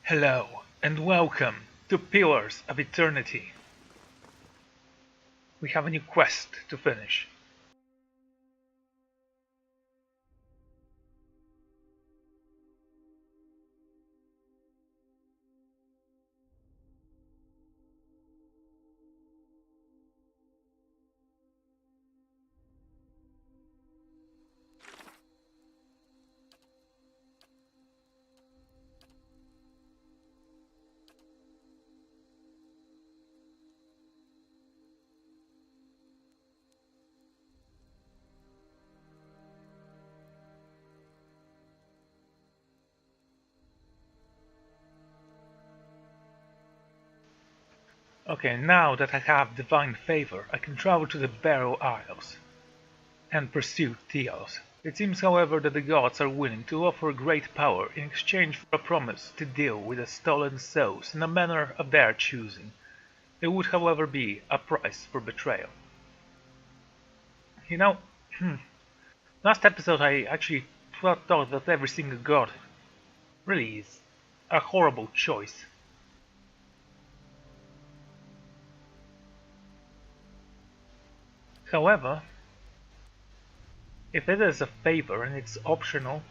Hello, and welcome to Pillars of Eternity. We have a new quest to finish. Okay, now that I have divine favor, I can travel to the Barrow Isles and pursue Theos. It seems, however, that the gods are willing to offer great power in exchange for a promise to deal with the stolen souls in a manner of their choosing. There would, however, be a price for betrayal. You know, last episode I actually thought that every single god really is a horrible choice. However, if it is a favor and it's optional,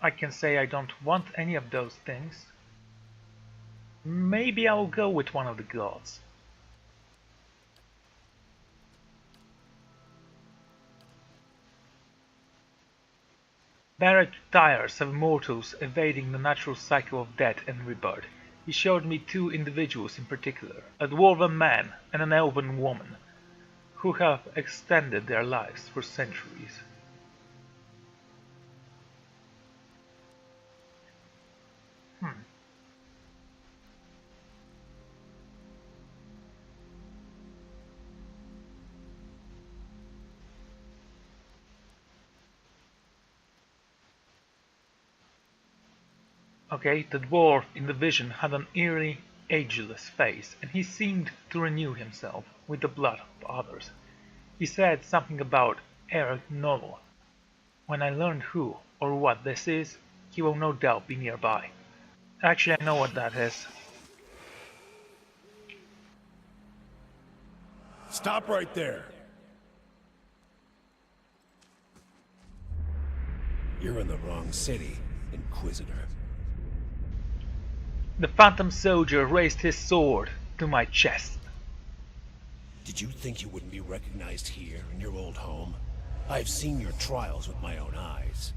I can say I don't want any of those things. Maybe I'll go with one of the gods. Barrett tires of mortals evading the natural cycle of death and rebirth. He showed me two individuals in particular, a dwarven man and an elven woman, who have extended their lives for centuries. Okay, the dwarf in the vision had an eerie, ageless face, and he seemed to renew himself with the blood of others. He said something about Eric Novel. When I learn who or what this is, he will no doubt be nearby. Actually, I know what that is. Stop right there. You're in the wrong city, Inquisitor. The phantom soldier raised his sword to my chest. Did you think you wouldn't be recognized here in your old home? I've seen your trials with my own eyes.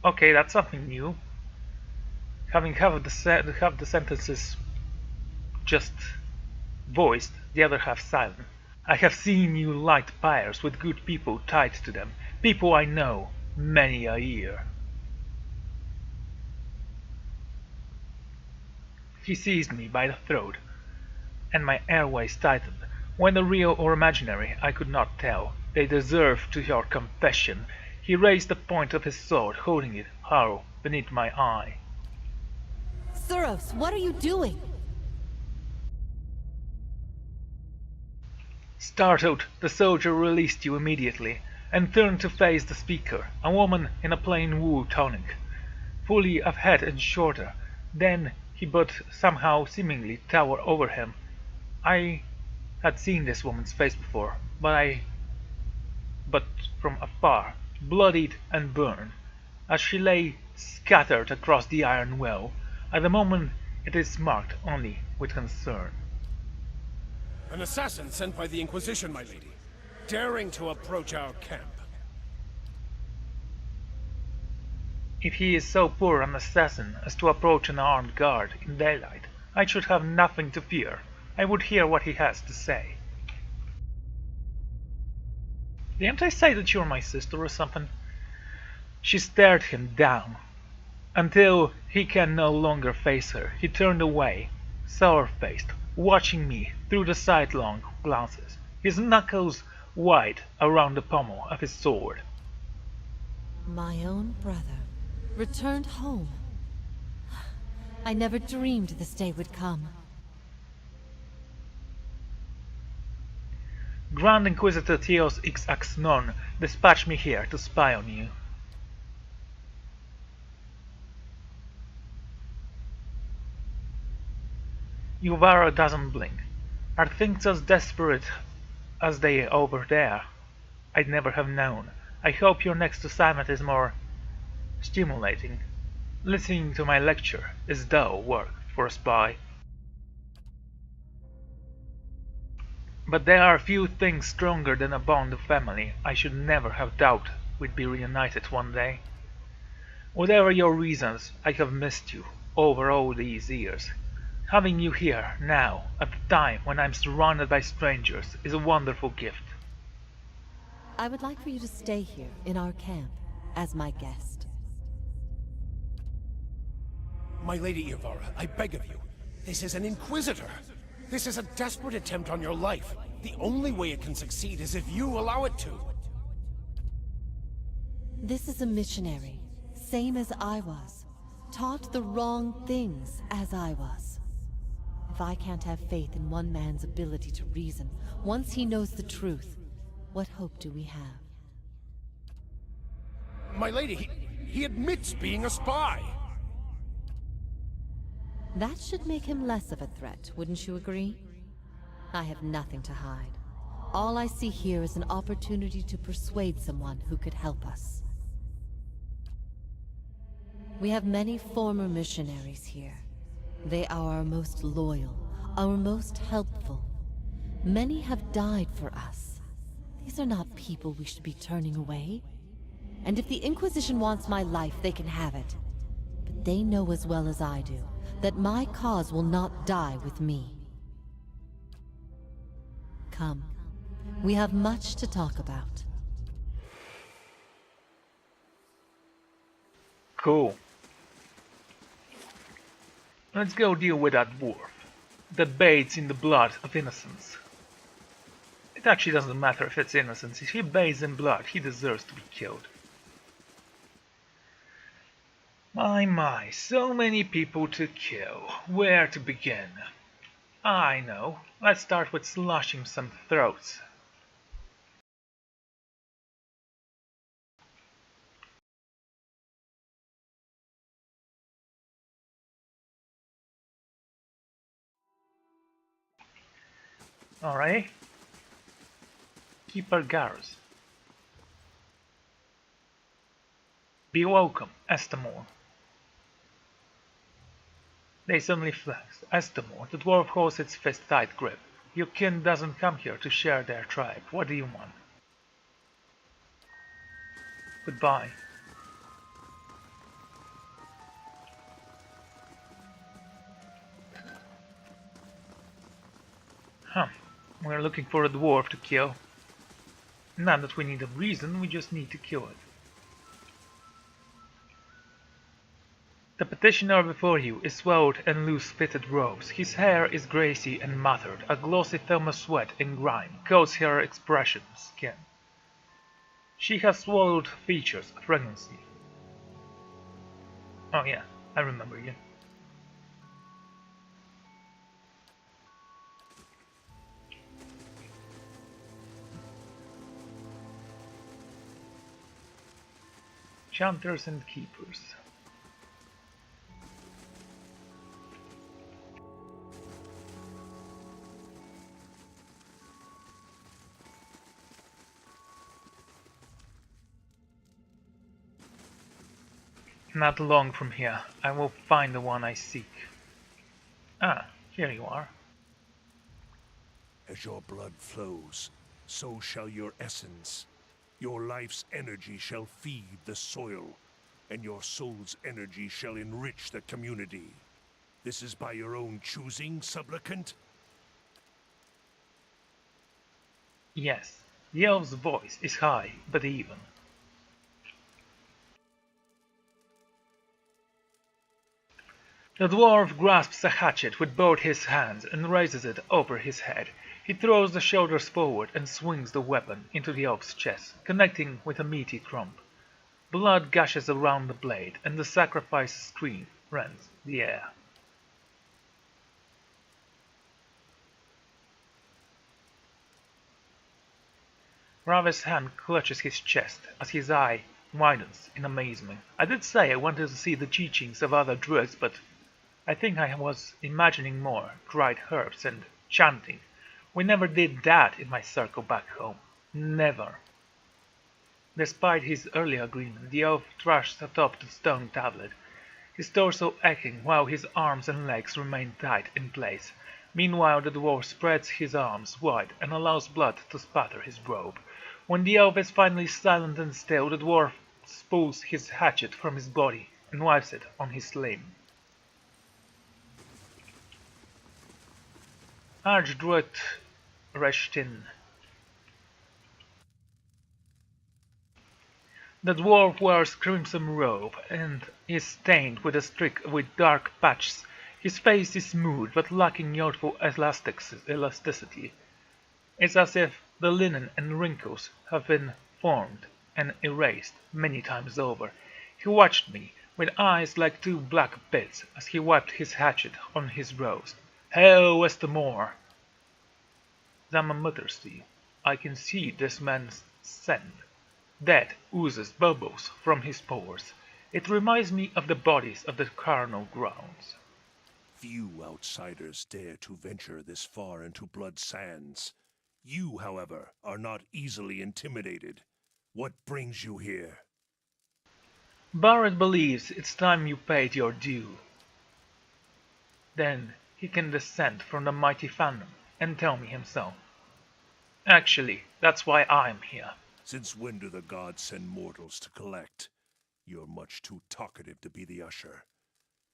Okay, that's something new. Having half the sentences just voiced, the other half silent. I have seen you light pyres with good people tied to them, people I know, many a year. He seized me by the throat, and my airways tightened. Whether real or imaginary, I could not tell. They deserve to your confession. He raised the point of his sword, holding it hollow beneath my eye. Thuros, what are you doing? Startled, the soldier released you immediately, and turned to face the speaker, a woman in a plain wool tunic, fully of head and shoulder. Then he but somehow seemingly towered over him. I had seen this woman's face before, but from afar, bloodied and burned, as she lay scattered across the iron well. At the moment it is marked only with concern. An assassin sent by the Inquisition, my lady, daring to approach our camp. If he is so poor an assassin as to approach an armed guard in daylight, I should have nothing to fear. I would hear what he has to say. Didn't I say that you're my sister or something? She stared him down. Until he can no longer face her, he turned away, sour-faced, watching me through the sidelong glances, his knuckles wide around the pommel of his sword. My own brother returned home. I never dreamed this day would come. Grand Inquisitor Theos X Non dispatched me here to spy on you. Yuvara doesn't blink. Are things as desperate as they over there? I'd never have known. I hope your next assignment is more stimulating. Listening to my lecture is dull work for a spy. But there are few things stronger than a bond of family. I should never have doubted we'd be reunited one day. Whatever your reasons, I have missed you over all these years. Having you here, now, at the time when I'm surrounded by strangers, is a wonderful gift. I would like for you to stay here, in our camp, as my guest. My Lady Ivara, I beg of you. This is an Inquisitor. This is a desperate attempt on your life. The only way it can succeed is if you allow it to. This is a missionary, same as I was. Taught the wrong things as I was. If I can't have faith in one man's ability to reason, once he knows the truth, what hope do we have? My lady, he admits being a spy. That should make him less of a threat, wouldn't you agree? I have nothing to hide. All I see here is an opportunity to persuade someone who could help us. We have many former missionaries here. They are our most loyal, our most helpful. Many have died for us. These are not people we should be turning away. And if the Inquisition wants my life, they can have it. But they know as well as I do that my cause will not die with me. Come, we have much to talk about. Cool. Let's go deal with that dwarf. That bathes in the blood of innocence. It actually doesn't matter if it's innocence. If he bathes in blood, he deserves to be killed. My, so many people to kill. Where to begin? I know. Let's start with slashing some throats. Alright. Keeper Garrus. Be welcome, Estamor. They suddenly flexed. Estamor, the dwarf holds its fist tight grip. Your kin doesn't come here to share their tribe. What do you want? Goodbye. Huh. We're looking for a dwarf to kill. Not that we need a reason, we just need to kill it. The petitioner before you is swathed in loose-fitted robes. His hair is greasy and matted. A glossy film of sweat and grime coats her expression skin. She has swallowed features of pregnancy. Oh yeah, I remember you. Chanters and keepers. Not long from here, I will find the one I seek. Ah, here you are. As your blood flows, so shall your essence. Your life's energy shall feed the soil, and your soul's energy shall enrich the community. This is by your own choosing, supplicant? Yes, the elf's voice is high, but even. The dwarf grasps a hatchet with both his hands and raises it over his head. He throws the shoulders forward and swings the weapon into the elf's chest, connecting with a meaty trump. Blood gushes around the blade, and the sacrifice scream rends the air. Rave's hand clutches his chest as his eye widens in amazement. I did say I wanted to see the teachings of other druids, but I think I was imagining more dried herbs and chanting. We never did that in my circle back home. Never. Despite his early agreement, the elf thrashed atop the stone tablet, his torso aching while his arms and legs remained tight in place. Meanwhile the dwarf spreads his arms wide and allows blood to spatter his robe. When the elf is finally silent and still, the dwarf pulls his hatchet from his body and wipes it on his sling. Archdruid Reshtin. The dwarf wears crimson robe and is stained with dark patches. His face is smooth but lacking youthful elasticity. It's as if the linen and wrinkles have been formed and erased many times over. He watched me with eyes like two black pits as he wiped his hatchet on his rose. Hail, Westamore! Zama mutters to you. I can see this man's scent. Death oozes bubbles from his pores. It reminds me of the bodies of the carnal grounds. Few outsiders dare to venture this far into Blood Sands. You, however, are not easily intimidated. What brings you here? Barrett believes it's time you paid your due. Then he can descend from the mighty phantom and tell me himself. Actually, that's why I'm here. Since when do the gods send mortals to collect? You're much too talkative to be the usher.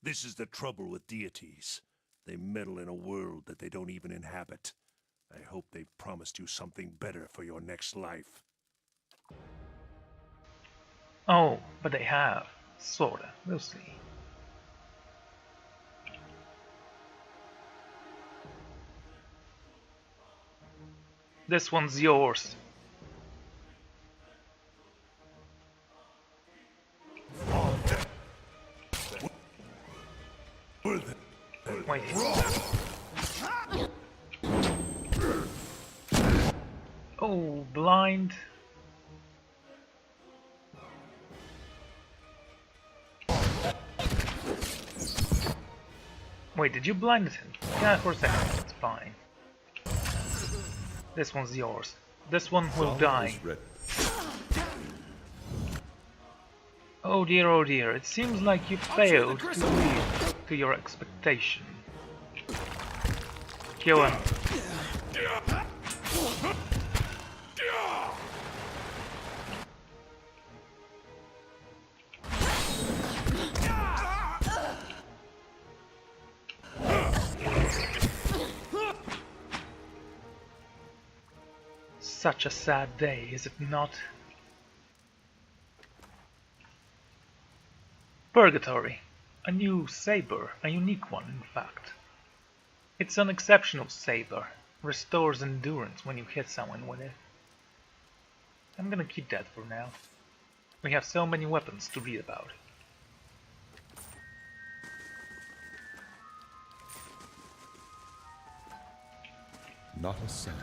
This is the trouble with deities. They meddle in a world that they don't even inhabit. I hope they've promised you something better for your next life. Oh, but they have. Sorta. We'll see. This one's yours. Wait. Oh, blind. Wait, did you blind him? Yeah, for a second. It's fine. This one's yours. This one will die. Oh dear, it seems like you failed to live to your expectation. Kill him. Such a sad day, is it not? Purgatory. A new saber, a unique one in fact. It's an exceptional saber, restores endurance when you hit someone with it. I'm gonna keep that for now. We have so many weapons to read about. Not a sound.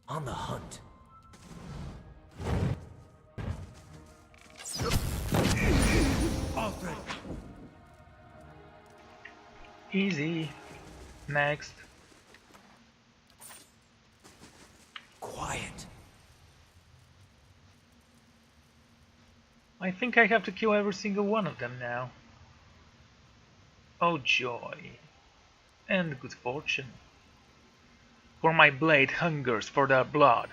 On the hunt. Alfred. Easy. Next. Quiet. I think I have to kill every single one of them now. Oh joy. And good fortune. For my blade hungers for their blood.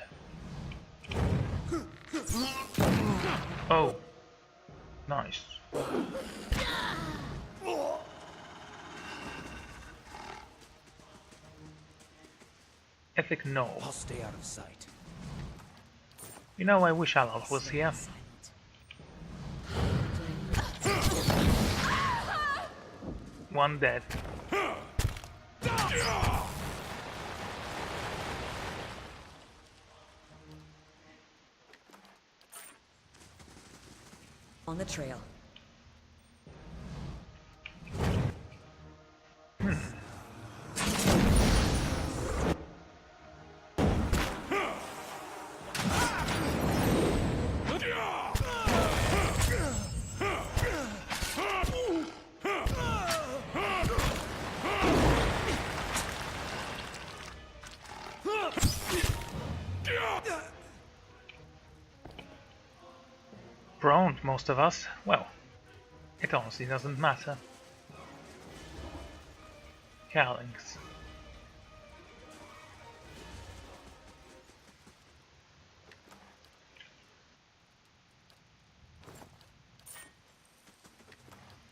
Oh. Nice. Epic no. I'll stay out of sight. You know, I wish Alal was here. One dead. On the trail. prone, most of us. Well, it honestly doesn't matter. Cowlings.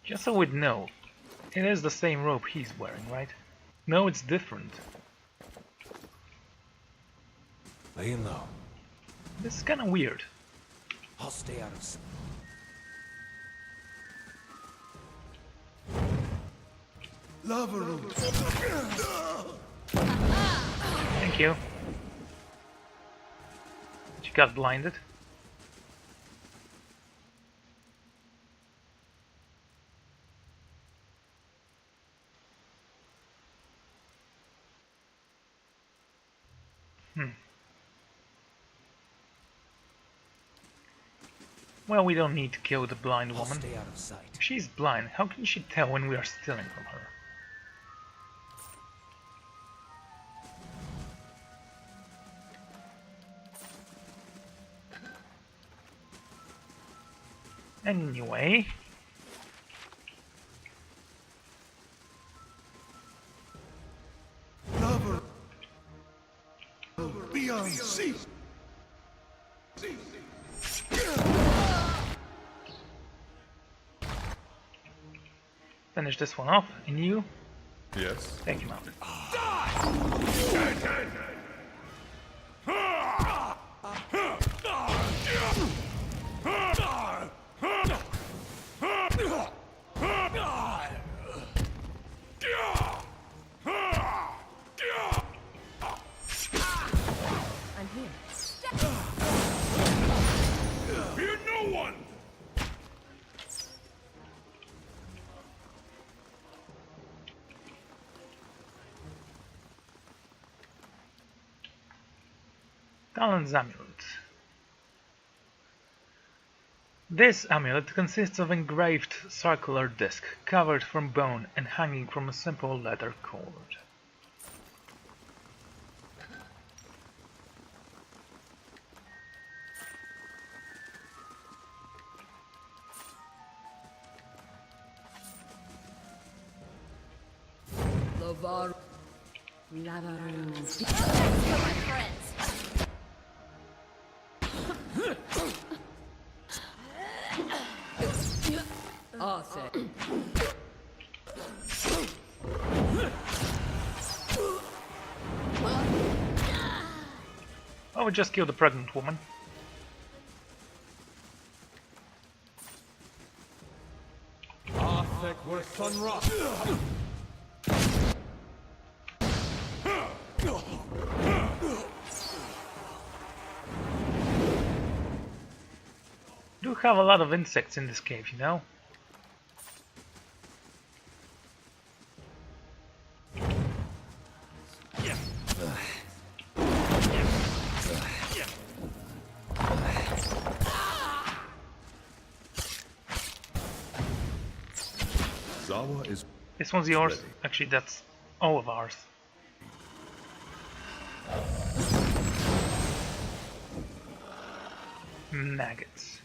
Just so we'd know, it is the same robe he's wearing, right? No, it's different. Laying low. This is kinda weird. I'll stay out of sight. Lava room. Thank you. She got blinded. Well, we don't need to kill the blind I'll woman. stay out of sight. If she's blind, how can she tell when we are stealing from her? Anyway, Lava room. Beyond sea. finish this one off, and you Yes? take him out. I'm here. Fear no one. Talon's amulet. This amulet consists of engraved circular disc covered from bone and hanging from a simple leather cord. Lovar. Lavaru. Oh, we just killed a pregnant woman. Do have a lot of insects in this cave, you know? Zawa is This one's yours. ready. Actually, that's all of ours. Maggots.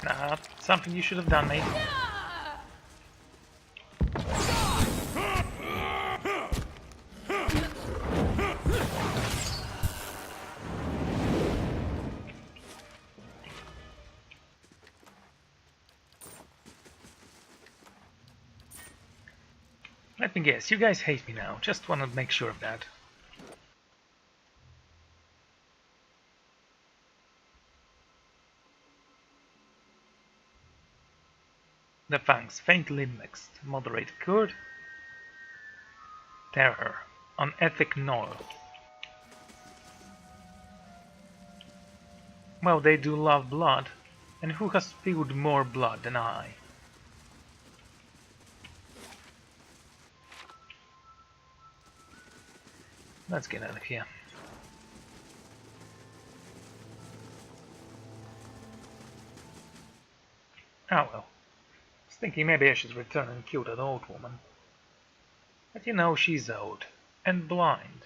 Nah, something you should have done, mate. Let me guess, you guys hate me now. Just want to make sure of that. The fangs faintly mixed, moderate good. Terror, unethic null. Well, they do love blood, and who has spilled more blood than I? Let's get out of here. Oh well. I was thinking maybe I should return and kill that old woman. But you know, she's old. And blind.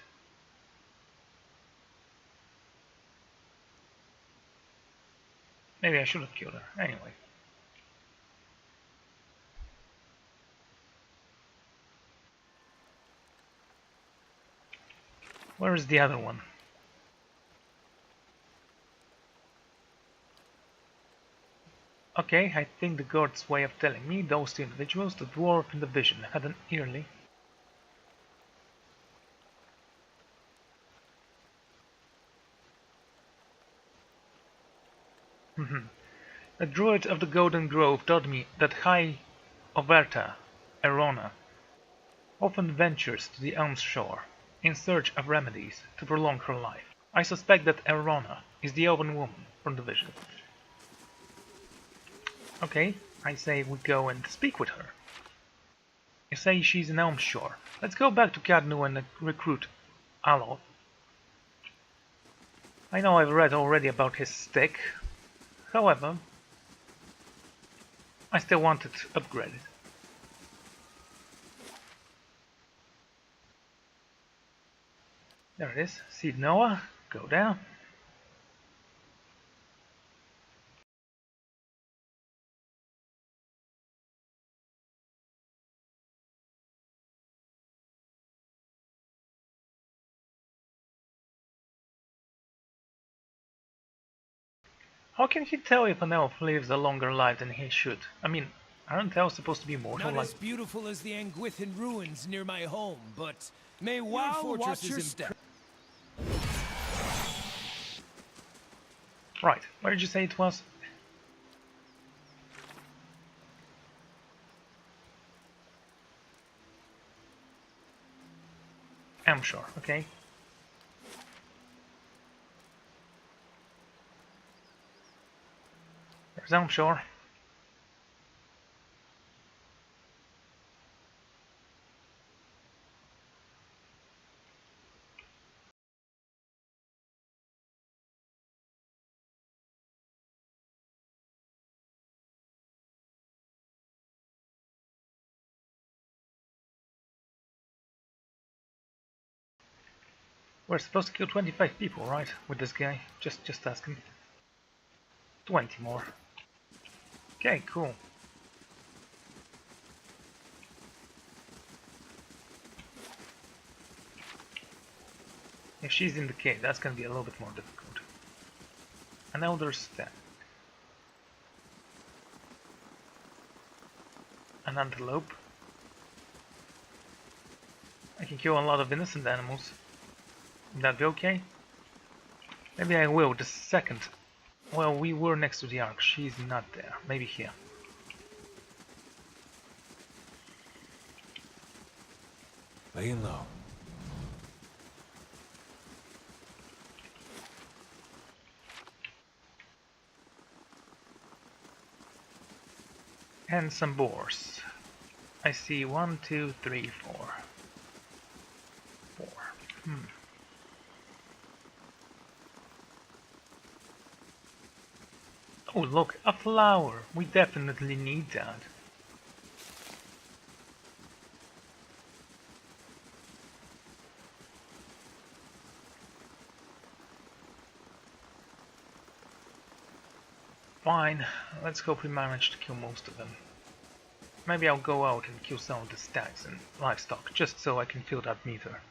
Maybe I should have killed her. Anyway. Where is the other one? Okay, I think the god's way of telling me those two individuals, the dwarf and the vision, had an early. The druid of the Golden Grove told me that High Overta, Erona, often ventures to the Elm's shore in search of remedies to prolong her life. I suspect that Erona is the elven woman from the vision. Okay, I say we go and speak with her. You say she's in Elm's shore. Let's go back to Cadnu and recruit Aloth. I know I've read already about his stick. However, I still want it upgraded. There it is. Seed Noah. Go down. How can he tell if an elf lives a longer life than he should? I mean, aren't elves supposed to be mortal? Not as beautiful as the Anguithan ruins near my home, but may Wow Fortress is in Right, where did you say it was? Amshore, okay. There's Amshore. We're supposed to kill 25 people, right? With this guy. Just asking. 20 more. Okay, cool. If she's in the cave, that's gonna be a little bit more difficult. An elder step. An antelope. I can kill a lot of innocent animals. Would that be okay? Maybe I will the second. Well, we were next to the ark. She's not there. Maybe here. Laying low. And some boars. I see 1, 2, 3, 4. 4. Oh, look, a flower. We definitely need that. Fine, let's hope we manage to kill most of them. Maybe I'll go out and kill some of the stags and livestock, just so I can fill that meter.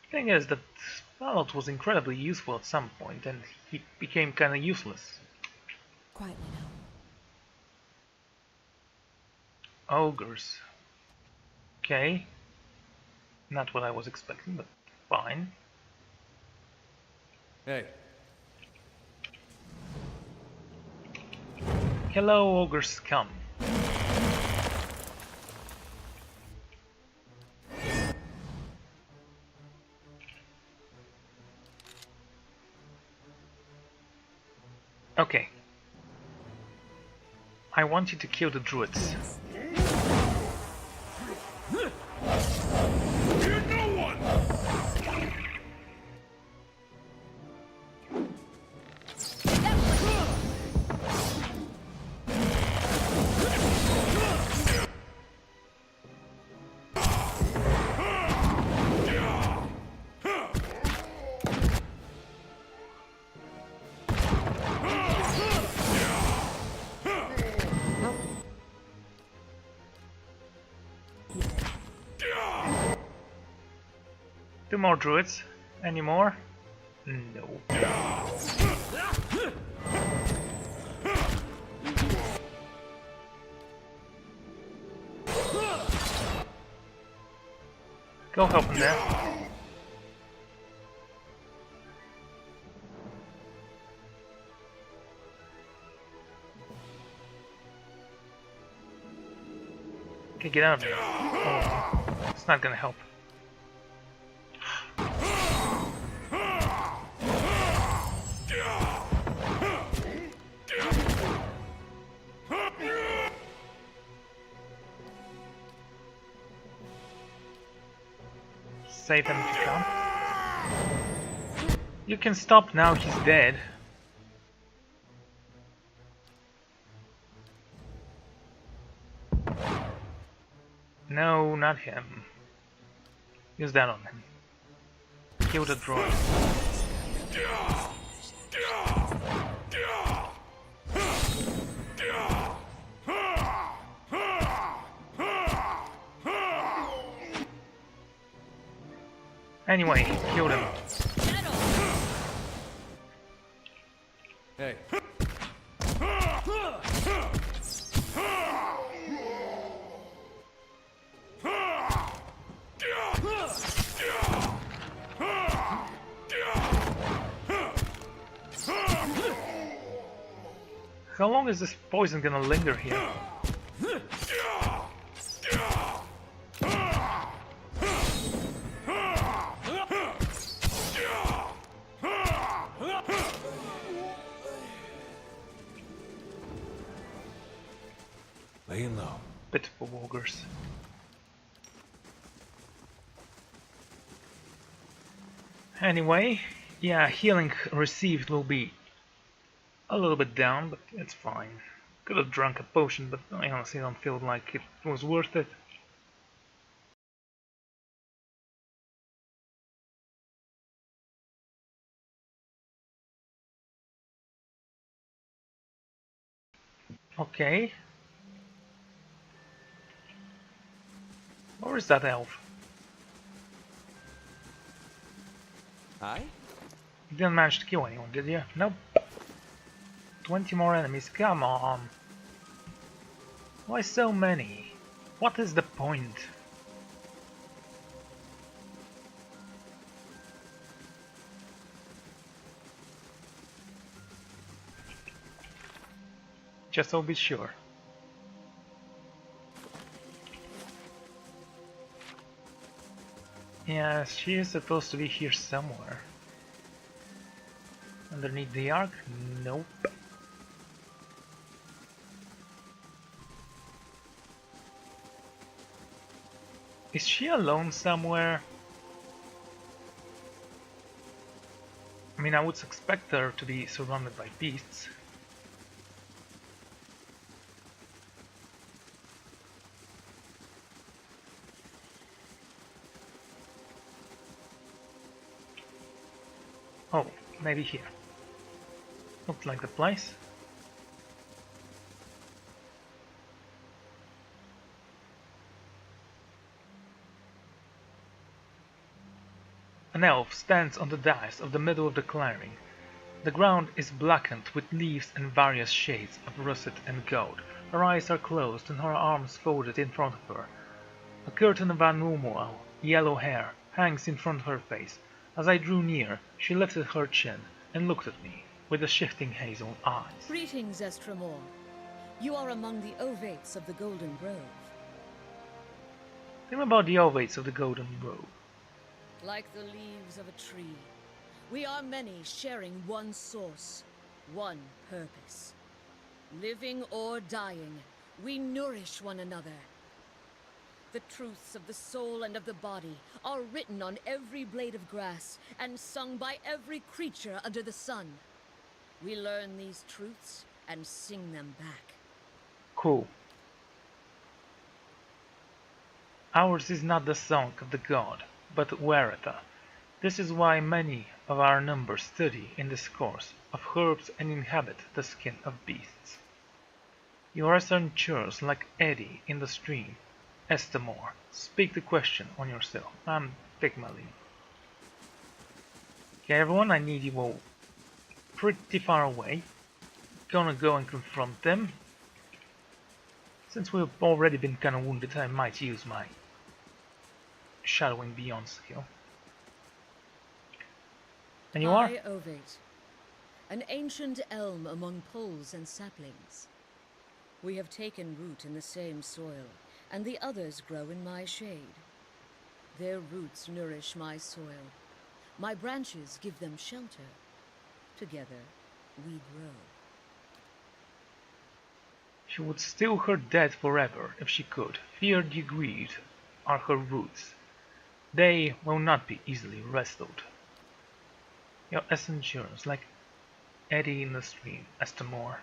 Thing is that Malot was incredibly useful at some point, and he became kinda useless. Quietly now. Ogres. Okay. Not what I was expecting, but fine. Hey. Hello, ogres scum. Okay. I want you to kill the druids. Yes. Two more druids. Any more? No. Go help him there. Okay, get out of there. Oh, it's not gonna help. Save him if you can. You can stop now, he's dead. No, not him. Use that on him. Kill the droid. Anyway, killed him. Hey. How long is this poison gonna linger here? Laying low. Pitiful walkers. Anyway, yeah, healing received will be a little bit down, but it's fine. Could have drunk a potion, but I honestly don't feel like it was worth it. Okay. Where is that elf? Hi? You didn't manage to kill anyone, did you? Nope. 20 more enemies, come on. Why so many? What is the point? Just so be sure. Yeah, she is supposed to be here somewhere. Underneath the ark? Nope. Is she alone somewhere? I mean, I would expect her to be surrounded by beasts. Oh, maybe here. Looks like the place. An elf stands on the dais of the middle of the clearing. The ground is blackened with leaves and various shades of russet and gold. Her eyes are closed and her arms folded in front of her. A curtain of unusual yellow hair hangs in front of her face. As I drew near, she lifted her chin and looked at me with the shifting hazel eyes. Greetings, Estremor. You are among the ovates of the Golden Grove. Tell me about the ovates of the Golden Grove. Like the leaves of a tree, we are many sharing one source, one purpose. Living or dying, we nourish one another. The truths of the soul and of the body are written on every blade of grass and sung by every creature under the sun. We learn these truths and sing them back. Cool. Ours is not the song of the god, but Weretha. This is why many of our number study in this course of herbs and inhabit the skin of beasts. You are churs like eddy in the stream. Estamor, speak the question on yourself. I'm Pygmalion. Okay, everyone, I need you all pretty far away. Gonna go and confront them. Since we've already been kinda wounded, I might use my shadowing beyond skill. And you are? I Ovate, an ancient elm among poles and saplings. We have taken root in the same soil, and the others grow in my shade. Their roots nourish my soil. My branches give them shelter. Together, we grow. She would steal her dead forever if she could. Fear the greed are her roots. They will not be easily wrestled. Your essence churns like eddy in the stream, Estamore.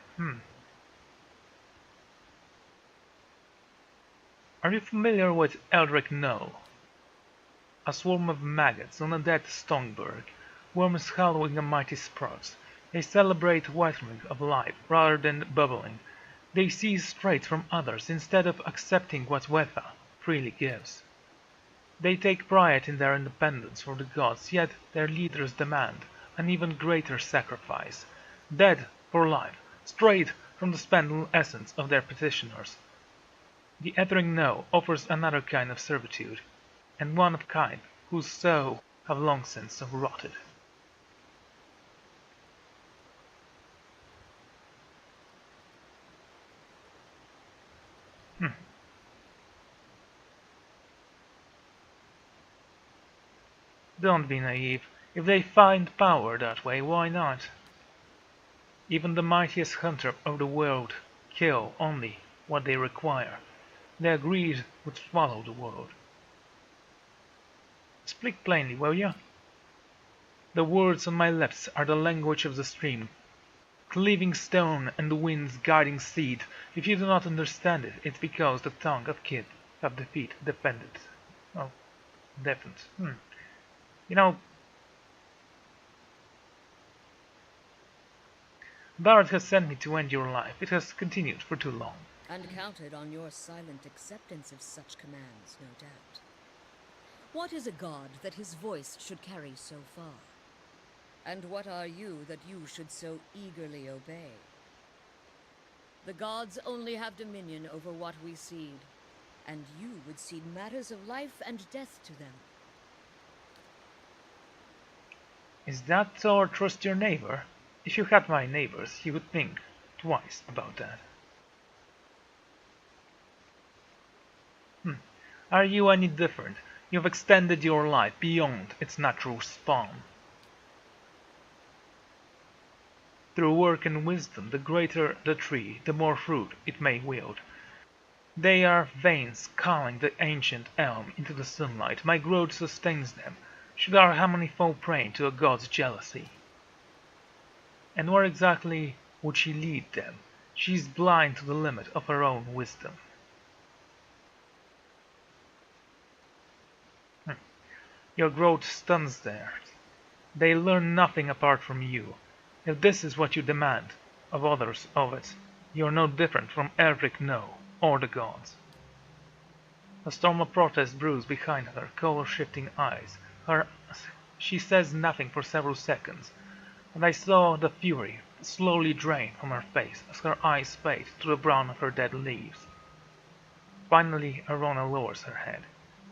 Are you familiar with Eldrick No? A swarm of maggots on a dead stoneberg, worms hollowing a mighty sprout. They celebrate withering of life rather than bubbling. They seize straight from others instead of accepting what Wetha freely gives. They take pride in their independence for the gods, yet their leaders demand an even greater sacrifice. Dead for life, straight from the spent essence of their petitioners. The Ethering No offers another kind of servitude, and one of kind whose so have long since rotted. Don't be naive. If they find power that way, why not? Even the mightiest hunter of the world kill only what they require. Their greed would swallow the world. Speak plainly, will you? The words on my lips are the language of the stream, cleaving stone and the wind's guiding seed. If you do not understand it, it's because the tongue of Kid have defended. Oh, deafened. You know, Barrett has sent me to end your life. It has continued for too long. And counted on your silent acceptance of such commands, no doubt. What is a god that his voice should carry so far? And what are you that you should so eagerly obey? The gods only have dominion over what we cede, and you would cede matters of life and death to them. Is that or trust your neighbor? If you had my neighbors, you would think twice about that. Are you any different? You've extended your life beyond its natural spawn. Through work and wisdom, the greater the tree, the more fruit it may wield. They are veins calling the ancient elm into the sunlight. My growth sustains them. Should our harmony fall prey to a god's jealousy? And where exactly would she lead them? She is blind to the limit of her own wisdom. Your growth stuns theirs. They learn nothing apart from you. If this is what you demand of others of it, you are no different from Eldrick No or the gods. A storm of protest brews behind her color-shifting eyes. She says nothing for several seconds, and I saw the fury slowly drain from her face as her eyes fade to the brown of her dead leaves. Finally, Arona lowers her head.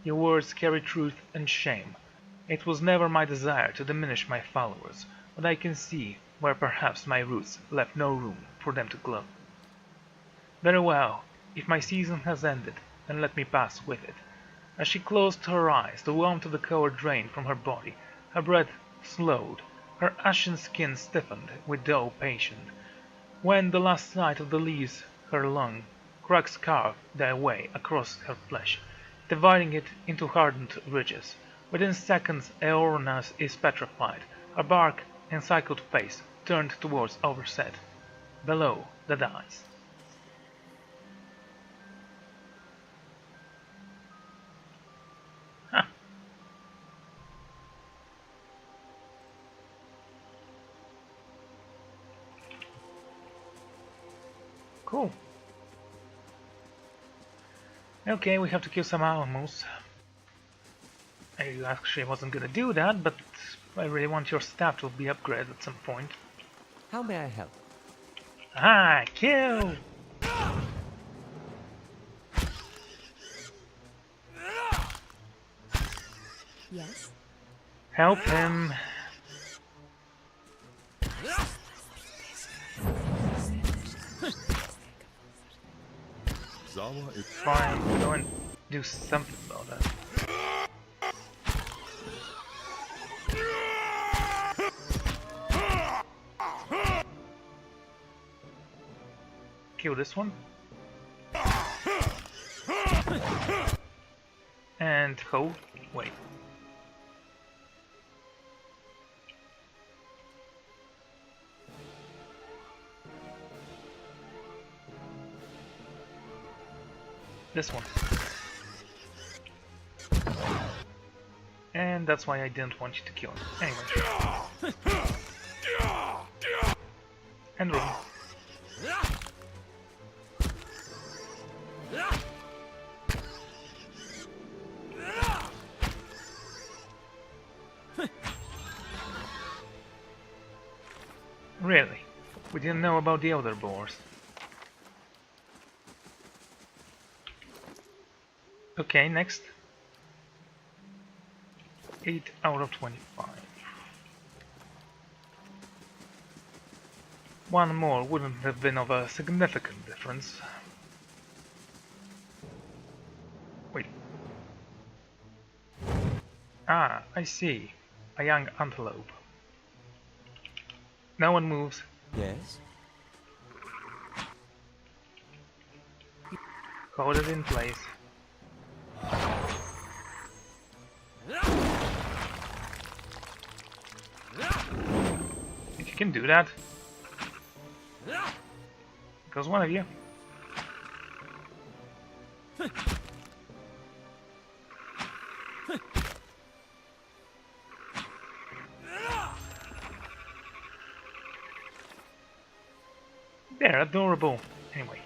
Your words carry truth and shame. It was never my desire to diminish my followers, but I can see where perhaps my roots left no room for them to grow. Very well, if my season has ended, then let me pass with it. As she closed her eyes, the warmth of the color drained from her body, her breath slowed, her ashen skin stiffened with dull patience. When the last sight of the leaves her lung, cracks carved their way across her flesh, dividing it into hardened ridges. Within seconds Eorna is petrified, her bark encircled face turned towards overset. Below the dice. Huh. Cool. Okay, we have to kill some animals. I actually wasn't gonna do that, but I really want your staff to be upgraded at some point. How may I help? Ah, kill! Yes? Help him. Zawa is Fine, go and do something about that. Kill this one. And hold. Wait. This one. And that's why I didn't want you to kill him. Anyway. And run. Really? We didn't know about the other boars. Okay, next. 8 out of 25. One more wouldn't have been of a significant difference. Wait. Ah, I see. A young antelope. No one moves. Yes? Hold it in place. If you can do that. Goes one of you. They're adorable. Anyway.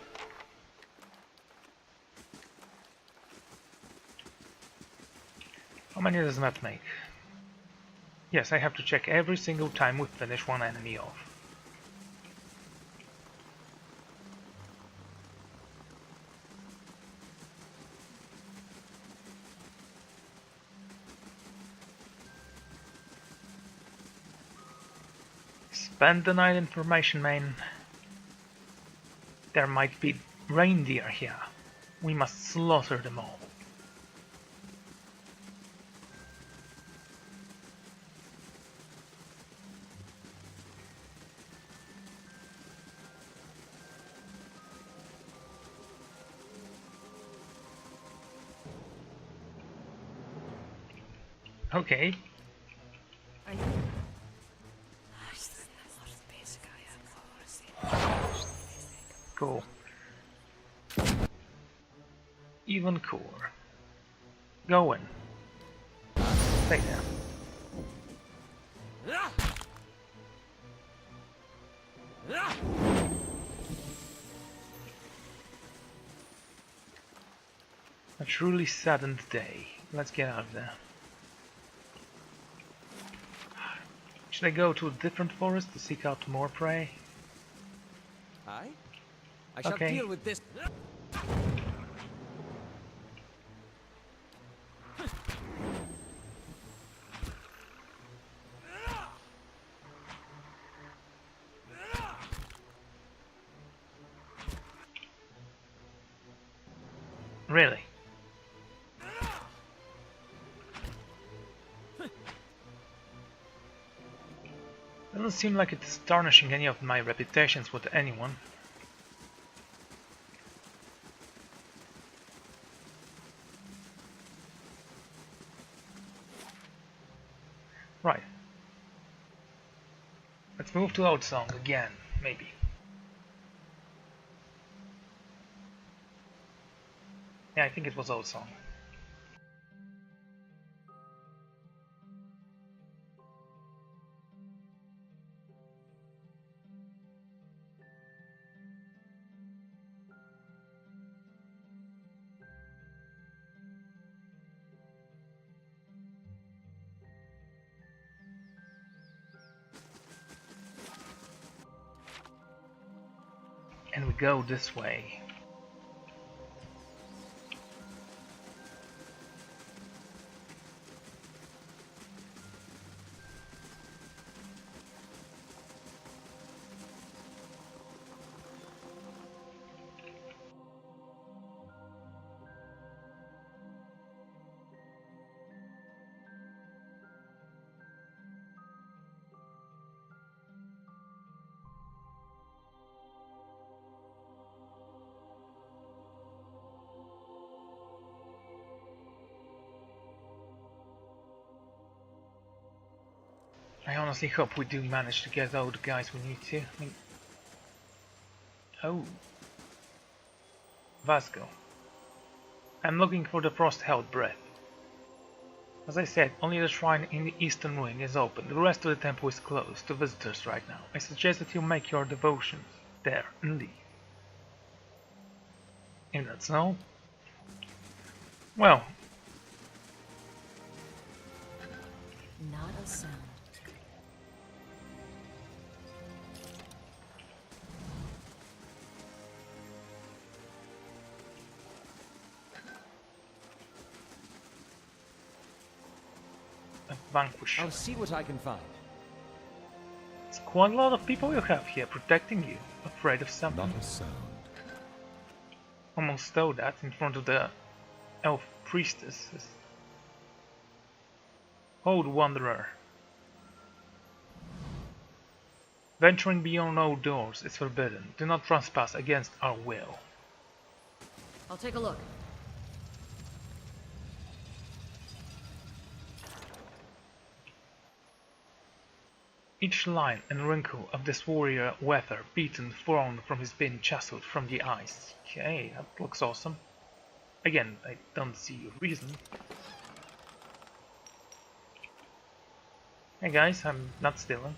How many does that make? Yes, I have to check every single time we finish one enemy off. Spend the night information, man. There might be reindeer here. We must slaughter them all. Okay. Cool. Even cooler. Go in. Stay there. A truly saddened day. Let's get out of there. Should I go to a different forest to seek out more prey? Aye? I shall Okay. deal with this. Really? Doesn't seem like it's tarnishing any of my reputations with anyone. Right. Let's move to Outsong again, maybe. Yeah, I think it was Outsong. And we go this way. I honestly hope we do manage to get all the guys we need to. I mean... Oh. Vasco. I'm looking for the frost-held breath. As I said, only the shrine in the eastern wing is open. The rest of the temple is closed to visitors right now. I suggest that you make your devotions there and leave. If that's all. Well. Not a sound. Vanquish. I'll see what I can find. It's quite a lot of people you have here protecting you, afraid of something. Not a sound. Almost stole that in front of the elf priestesses. Old wanderer. Venturing beyond our doors is forbidden. Do not trespass against our will. I'll take a look. Each line and wrinkle of this warrior weather beaten thrown from his being chiseled from the ice. Okay, that looks awesome. Again, I don't see a reason. Hey guys, I'm not stealing.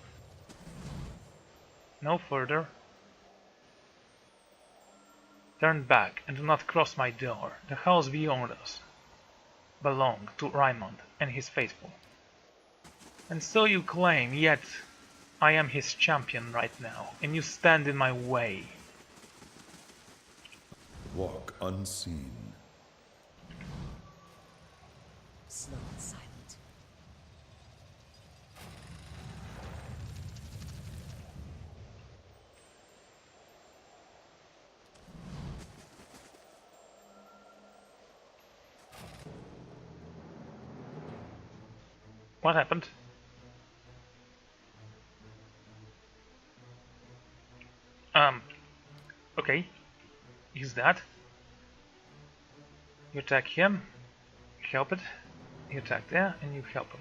No further. Turn back and do not cross my door. The house beyond us belong to Raimond and his faithful. And so you claim, yet I am his champion right now, and you stand in my way. Walk unseen. Slow and silent. What happened? Okay. Use that. You attack him. Help it. You attack there, and you help him.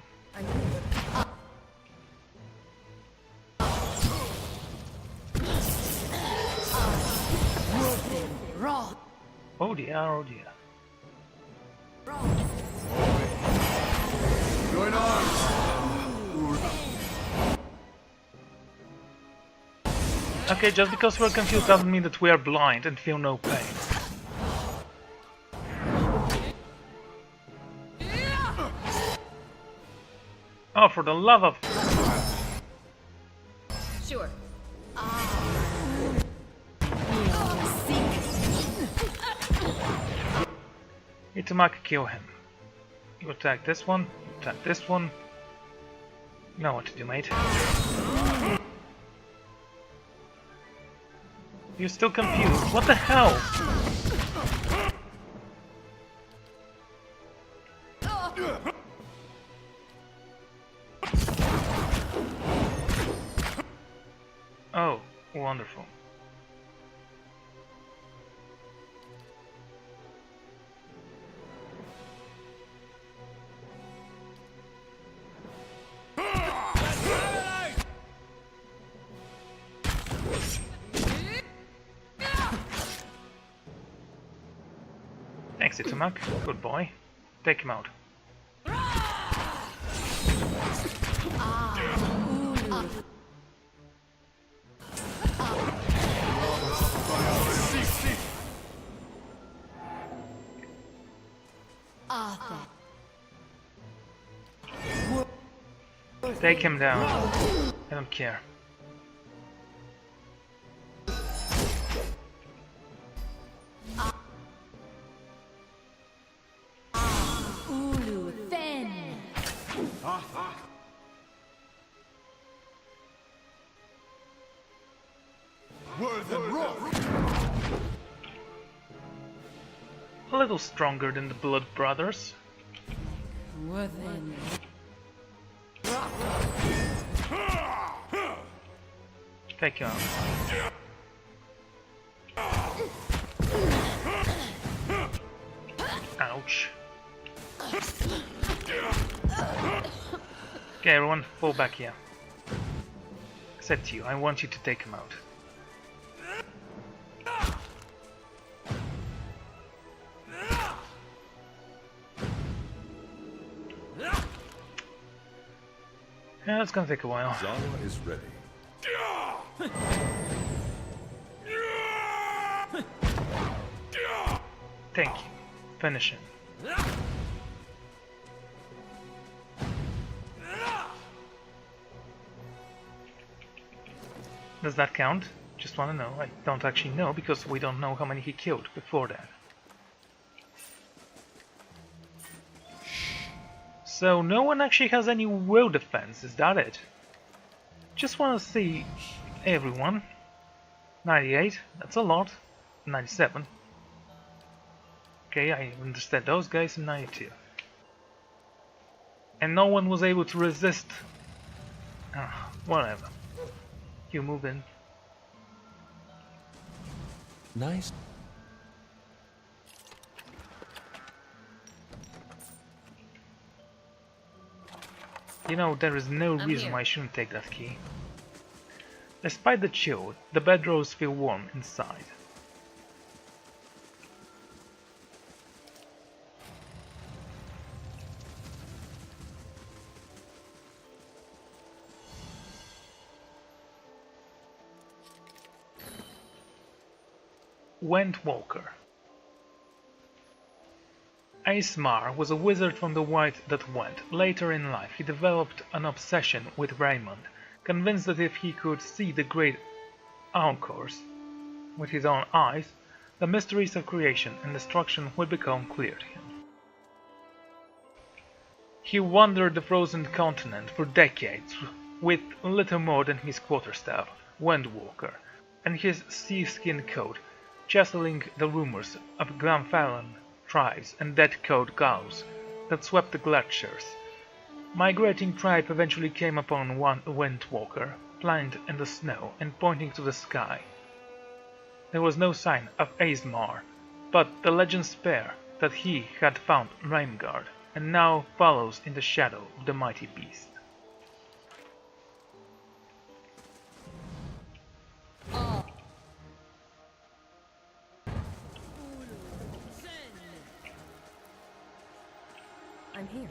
Oh dear, oh dear. Join arms! Okay, just because we're confused doesn't mean that we are blind and feel no pain. Oh, for the love of... Sure. Itamak, kill him. You attack this one, you attack this one. You know what to do, mate. You're still confused. What the hell? Oh, wonderful. Thanks, Itamak. Good boy. Take him out. Take him down. I don't care. A little stronger than the Blood Brothers. Within. Take you out. Ouch. Okay, everyone, fall back here. Except you, I want you to take him out. Yeah, it's gonna take a while. Zawa is ready. Thank you. Finish him. Does that count? Just wanna know. I don't actually know because we don't know how many he killed before that. So no one actually has any will defense, is that it? Just wanna see everyone. 98, that's a lot. 97. Okay, I understand those guys in 92. And no one was able to resist. Whatever. You move in. Nice. You know, there is no reason here. why I shouldn't take that key. Despite the chill, the bedrolls feel warm inside. Wentwalker. Aesmar was a wizard from the White that went. Later in life, he developed an obsession with Raymond, convinced that if he could see the great Anchors with his own eyes, the mysteries of creation and destruction would become clear to him. He wandered the frozen continent for decades with little more than his quarterstaff, Windwalker, and his sealskin coat, channeling the rumors of Glamfallen tribes and dead coat gauls that swept the glaciers. Migrating tribe eventually came upon one Windwalker, blind in the snow and pointing to the sky. There was no sign of Aesmar, but the legends bear that he had found Raimgard and now follows in the shadow of the mighty beast. I'm here.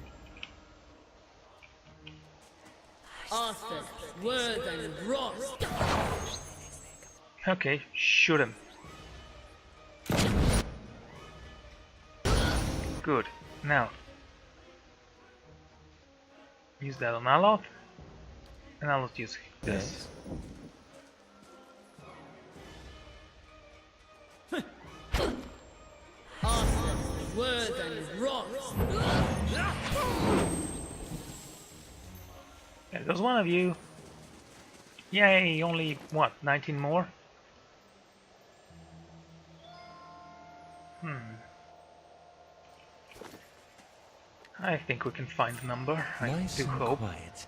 Arthur, Worth and Ross. Okay, shoot him. Good. Now, use that on Aloth, and Aloth use this. Arthur, Worth and Ross. There goes one of you. Yay, only, what, 19 more? I think we can find a number. Nice I do and hope. quiet.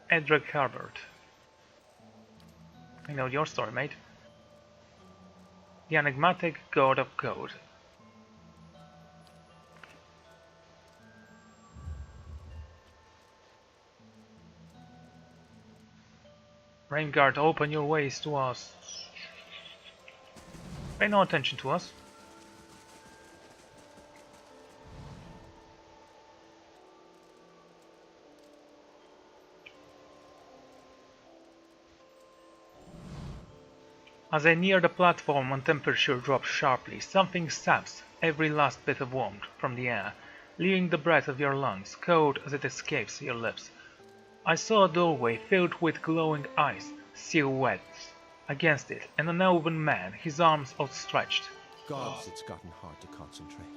Edric Harbert. I know your story, mate. The enigmatic god of code. Rainguard, open your ways to us. Pay no attention to us. As I near the platform and temperature drops sharply, something saps every last bit of warmth from the air, leaving the breath of your lungs cold as it escapes your lips. I saw a doorway filled with glowing eyes, silhouettes against it, and an elven man, his arms outstretched. Gods, it's gotten hard to concentrate.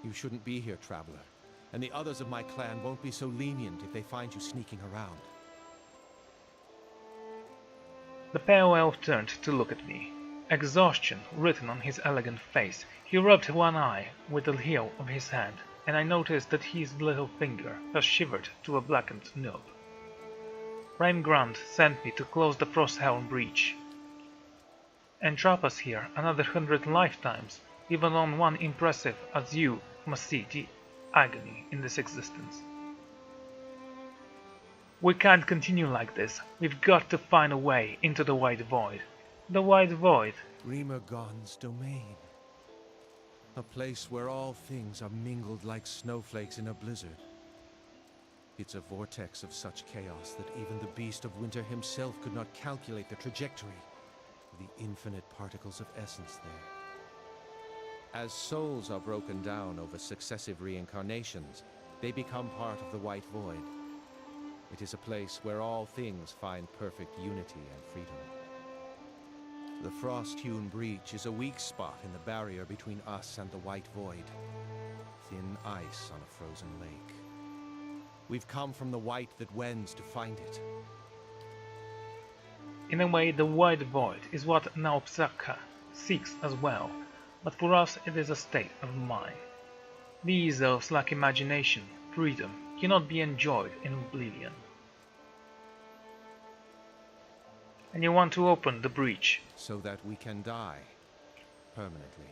You shouldn't be here, traveler. And the others of my clan won't be so lenient if they find you sneaking around. The pale elf turned to look at me. Exhaustion written on his elegant face. He rubbed one eye with the heel of his hand, and I noticed that his little finger has shivered to a blackened nub. Raimgrand sent me to close the Frosthelm breach and trap us here another 100 lifetimes. Even on one impressive as you must see the agony in this existence. We can't continue like this. We've got to find a way into the White Void. The White Void. Rimergon's domain. A place where all things are mingled like snowflakes in a blizzard. It's a vortex of such chaos that even the Beast of Winter himself could not calculate the trajectory of the infinite particles of essence there. As souls are broken down over successive reincarnations, they become part of the White Void. It is a place where all things find perfect unity and freedom. The frost-hewn breach is a weak spot in the barrier between us and the White Void. Thin ice on a frozen lake. We've come from the White that wends to find it. In a way, the White Void is what Naupsaka seeks as well, but for us it is a state of mind. These elves lack imagination, freedom, cannot be enjoyed in oblivion. And you want to open the breach. So that we can die. Permanently.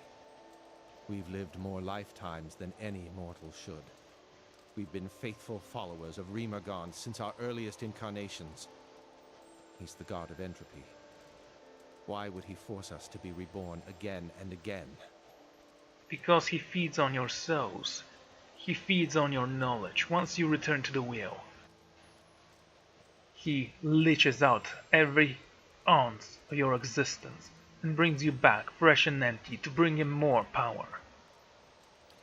We've lived more lifetimes than any mortal should. We've been faithful followers of Rimergon since our earliest incarnations. He's the god of entropy. Why would he force us to be reborn again and again? Because he feeds on your souls. He feeds on your knowledge once you return to the wheel. He leeches out every ounce of your existence and brings you back fresh and empty to bring him more power.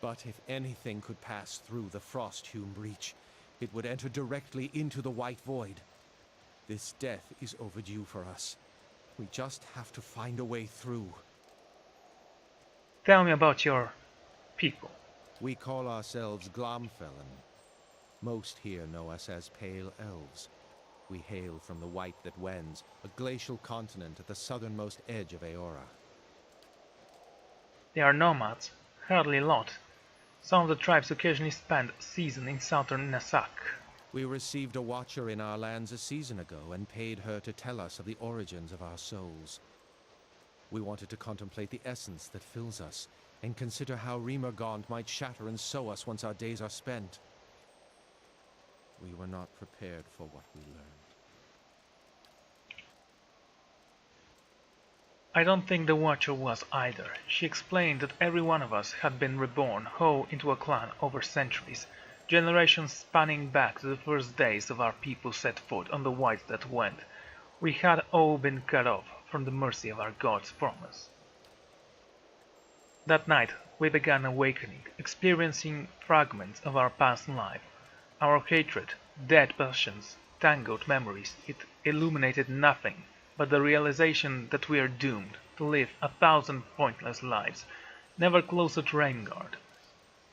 But if anything could pass through the frost-hewn breach, it would enter directly into the White Void. This death is overdue for us. We just have to find a way through. Tell me about your people. We call ourselves Glomfellan. Most here know us as Pale Elves. We hail from the White that wends, a glacial continent at the southernmost edge of Aora. They are nomads, hardly a lot. Some of the tribes occasionally spend a season in southern Nasak. We received a watcher in our lands a season ago and paid her to tell us of the origins of our souls. We wanted to contemplate the essence that fills us and consider how Rimergond might shatter and sow us once our days are spent. We were not prepared for what we learned. I don't think the Watcher was either. She explained that every one of us had been reborn whole into a clan over centuries, generations spanning back to the first days of our people set foot on the White that went. We had all been cut off from the mercy of our gods from us. That night we began awakening, experiencing fragments of our past life. Our hatred, dead passions, tangled memories, it illuminated nothing but the realization that we are doomed to live 1,000 pointless lives, never closer to Raimgard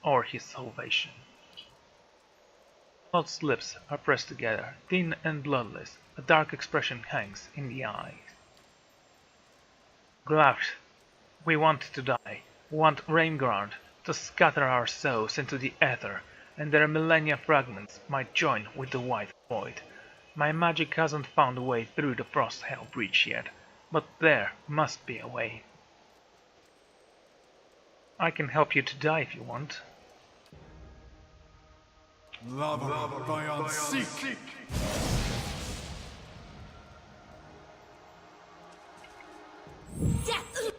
or his salvation. Cloud's lips are pressed together, thin and bloodless, a dark expression hangs in the eyes. Glaft, we want to die, we want Raimgard to scatter our souls into the ether, and their millennia fragments might join with the White Void. My magic hasn't found a way through the Frosthelm breach yet, but there must be a way. I can help you to die if you want. Lava Bayon Seek! Death!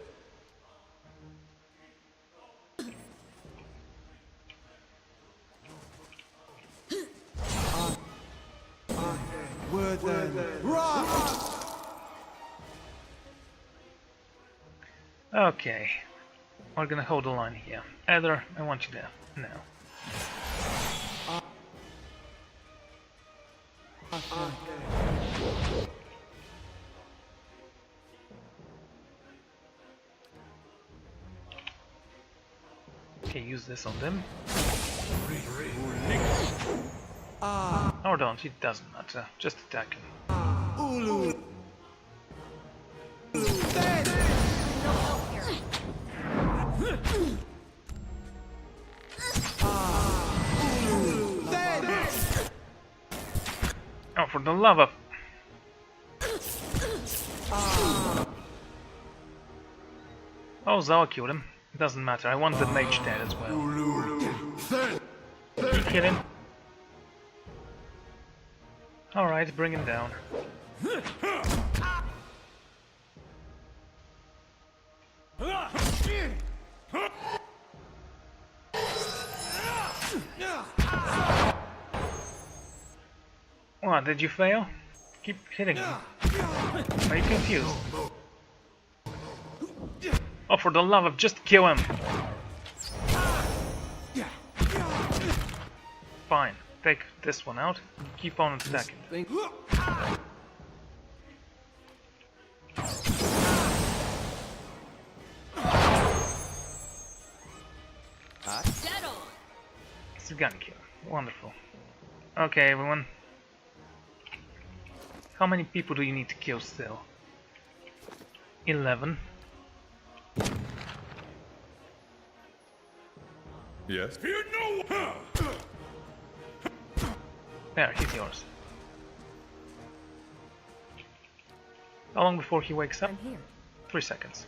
Okay, we're gonna hold the line here. Ether, I want you there now. Okay, use this on them. Or don't, it doesn't matter. Just attack him. Oh, for the love of... Oh, Zawa killed him. It doesn't matter, I want the mage dead as well. Did you kill him? Alright, bring him down. What, did you fail? Keep hitting him. Are you confused? Oh, for the love of, just kill him! Fine, take this one out, keep on attacking. It's a gun kill, wonderful. Okay, everyone. How many people do you need to kill still? 11. Yes? Fear no! There, he's yours. How long before he wakes up? I'm here. 3 seconds.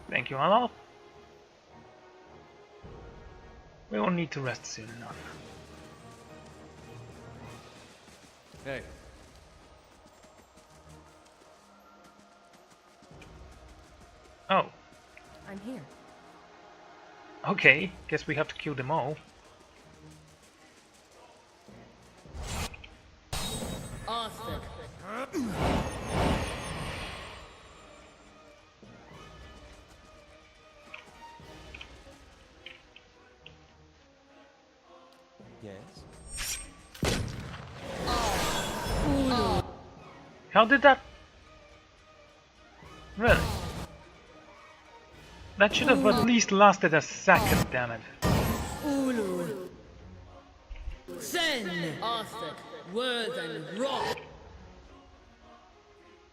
Thank you, Yliel. We will need to rest soon enough. Hey. Oh, I'm here. okay. Guess we have to kill them all. Arthur. Yes? How did that... Really? That should have at least lasted a second, damn it. Ulu. Sen. Arthur. Worthen. Rock.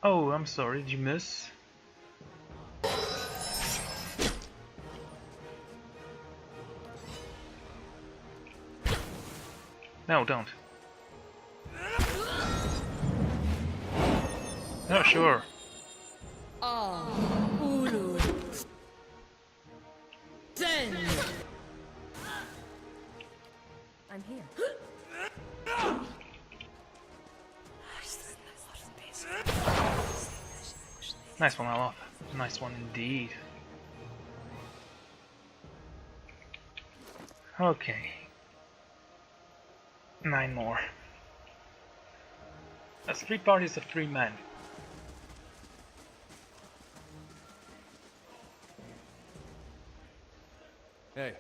Oh, I'm sorry, did you miss? No, don't. No, sure. Ulu. Sen. I'm here. Nice one, Yliel. Nice one indeed. Okay. 9 more. That's 3 parties of 3 men. Hey.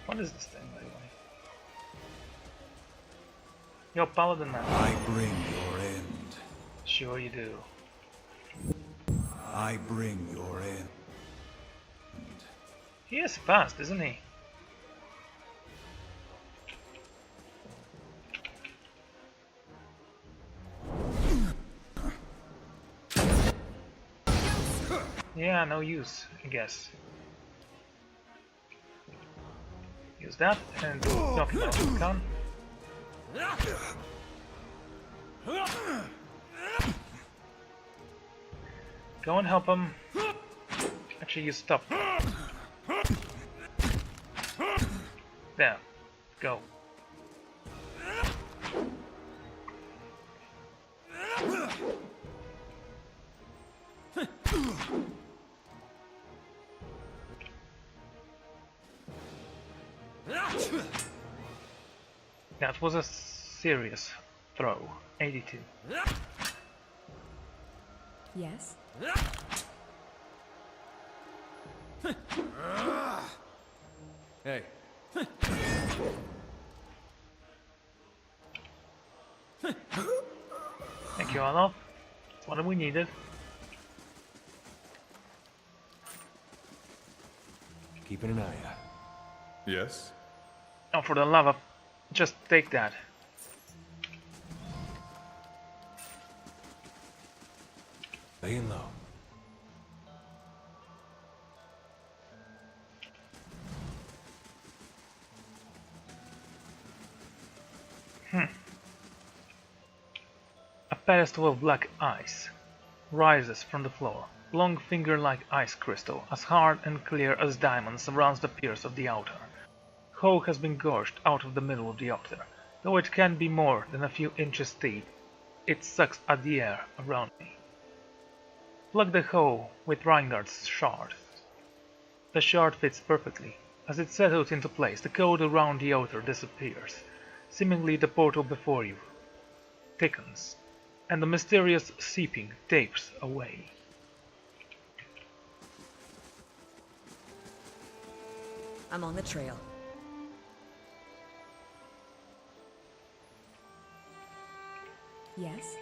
What is this thing, by the way? Yo, paladin man. I bring your end. Sure you do. I bring your end. He is fast, isn't he? Yeah, no use, I guess. Use that and knock him out if you can. Go and help him. Actually, you stop. There. Go. That was a serious throw. 82. Yes? Hey. Thank you, Olaf. That's what we needed. Keeping an eye out. Yes? Oh, for the love of... just take that. Laying low. A pedestal of black ice rises from the floor. Long finger-like ice crystal, as hard and clear as diamond, surrounds the piers of the altar. Hole has been gorged out of the middle of the altar. Though it can be more than a few inches deep, it sucks at the air around me. Plug the hole with Reingard's shard. The shard fits perfectly. As it settles into place, the code around the altar disappears. Seemingly the portal before you thickens, and the mysterious seeping tapers away. I'm on the trail. Yes?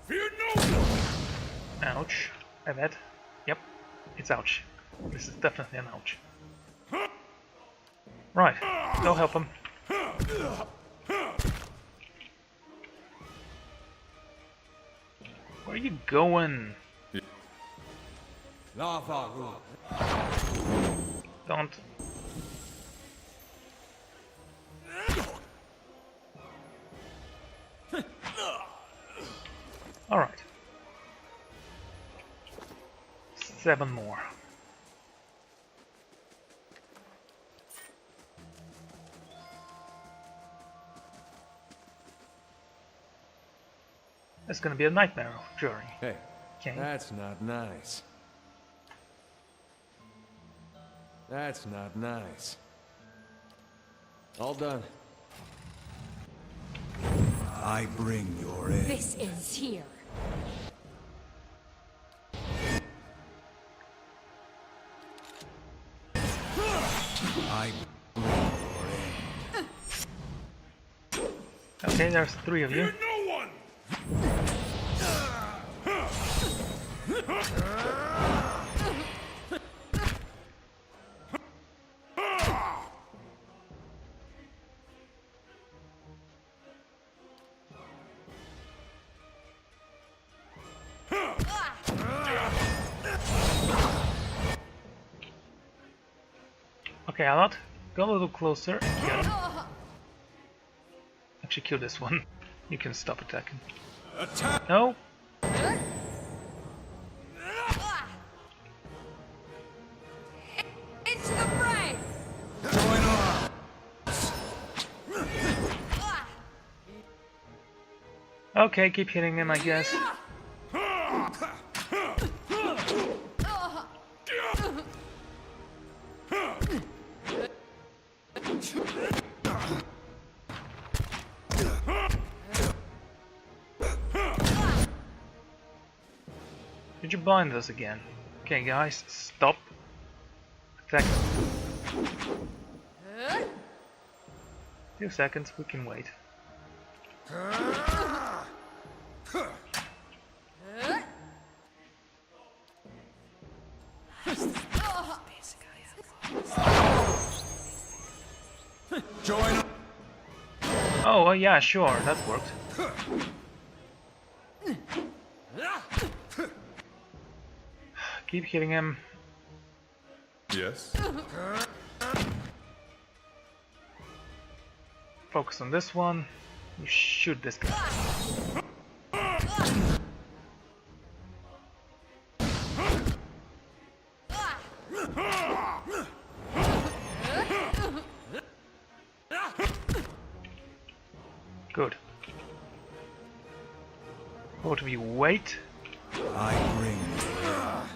Fear no! Ouch. I bet. Yep, it's ouch. This is definitely an ouch. Right, go help him. Where are you going? Don't. Alright. 7 more. It's gonna be a nightmare journey. Hey, Okay. that's not nice. That's not nice. All done. I bring your end. This ends here. I bring your end. Okay, there's 3 of you. Fear no one! Okay, Alot, go a little closer and kill him. Actually, kill this one. You can stop attacking. No? Into the fray! Okay, keep hitting him, I guess. Did you blind us again? Okay, guys, stop. Attack. 2 seconds, we can wait. Join. Oh, yeah, sure, that worked. Keep hitting him. Yes? Focus on this one. You shoot this guy. Good. Both of you wait. I bring your end.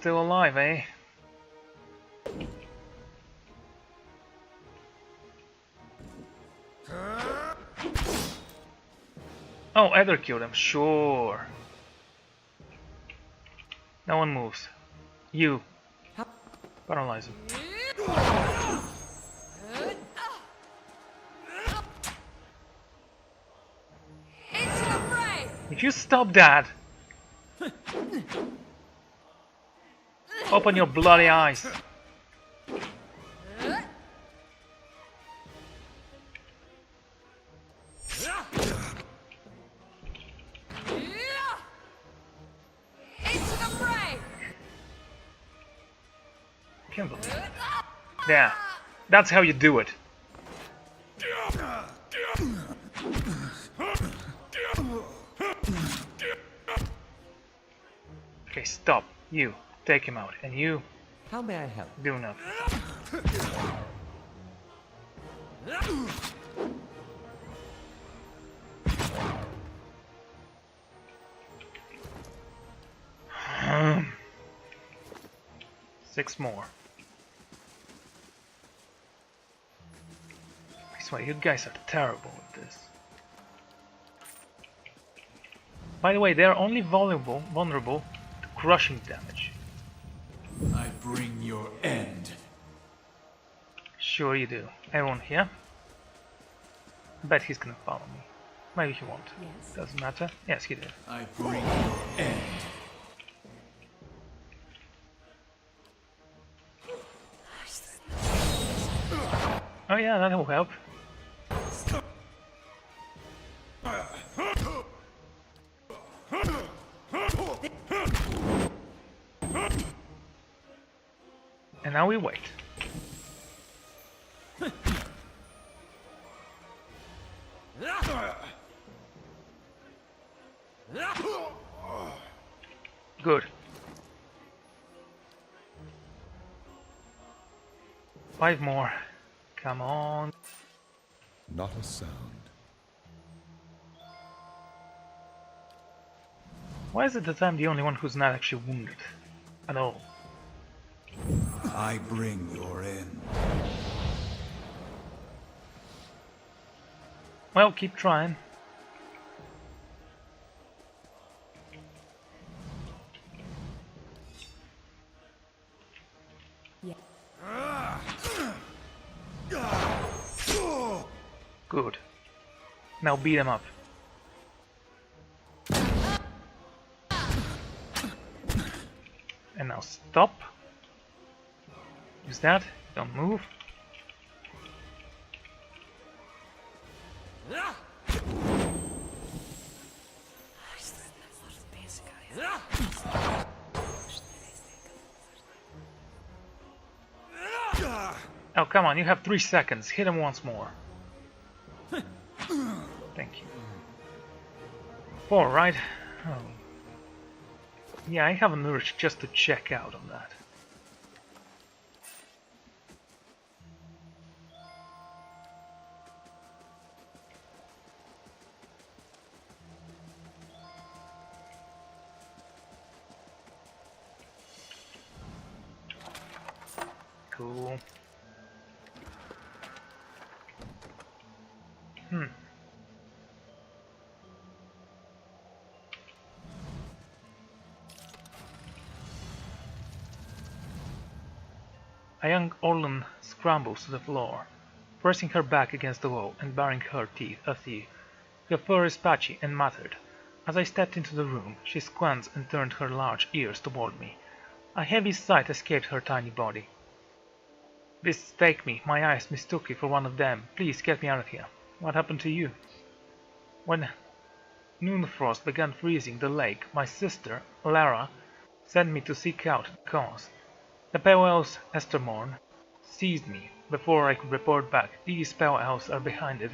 still alive, eh? Oh, Eder killed him, sure. No one moves. You. Paralyze him. Into the fray! If you stop that... Open your bloody eyes. Into the fray! Can't believe it. Yeah, that's how you do it. Okay, stop. You, take him out. And you, How may I help? do nothing. Six more. I swear, you guys are terrible with this. By the way, they are only vulnerable to crushing damage. I bring your end. Sure you do. Everyone here? I bet he's gonna follow me. Maybe he won't. Yes. Doesn't matter. Yes, he did. I bring your end. Oh yeah, that will help. And now we wait. Good. 5 more. Come on. Not a sound. Why is it that I'm the only one who's not actually wounded? At all? I bring your end. Well, keep trying. Good. Now beat him up. And now stop. Use that. Don't move. Oh, come on, you have 3 seconds. Hit him once more. Thank you. 4, right? Oh. Yeah, I have an urge just to check out on that. Cool. A young Orlan scrambles to the floor, pressing her back against the wall and baring her teeth at you. Her fur is patchy and matted. As I stepped into the room, she squinted and turned her large ears toward me. A heavy sigh escaped her tiny body. Mistake me, my eyes mistook you for one of them. Please get me out of here. What happened to you? When Noonfrost began freezing the lake, my sister, Lara, sent me to seek out the cause. The Pale Elves Estermorn seized me before I could report back. These Pale Elves are behind it.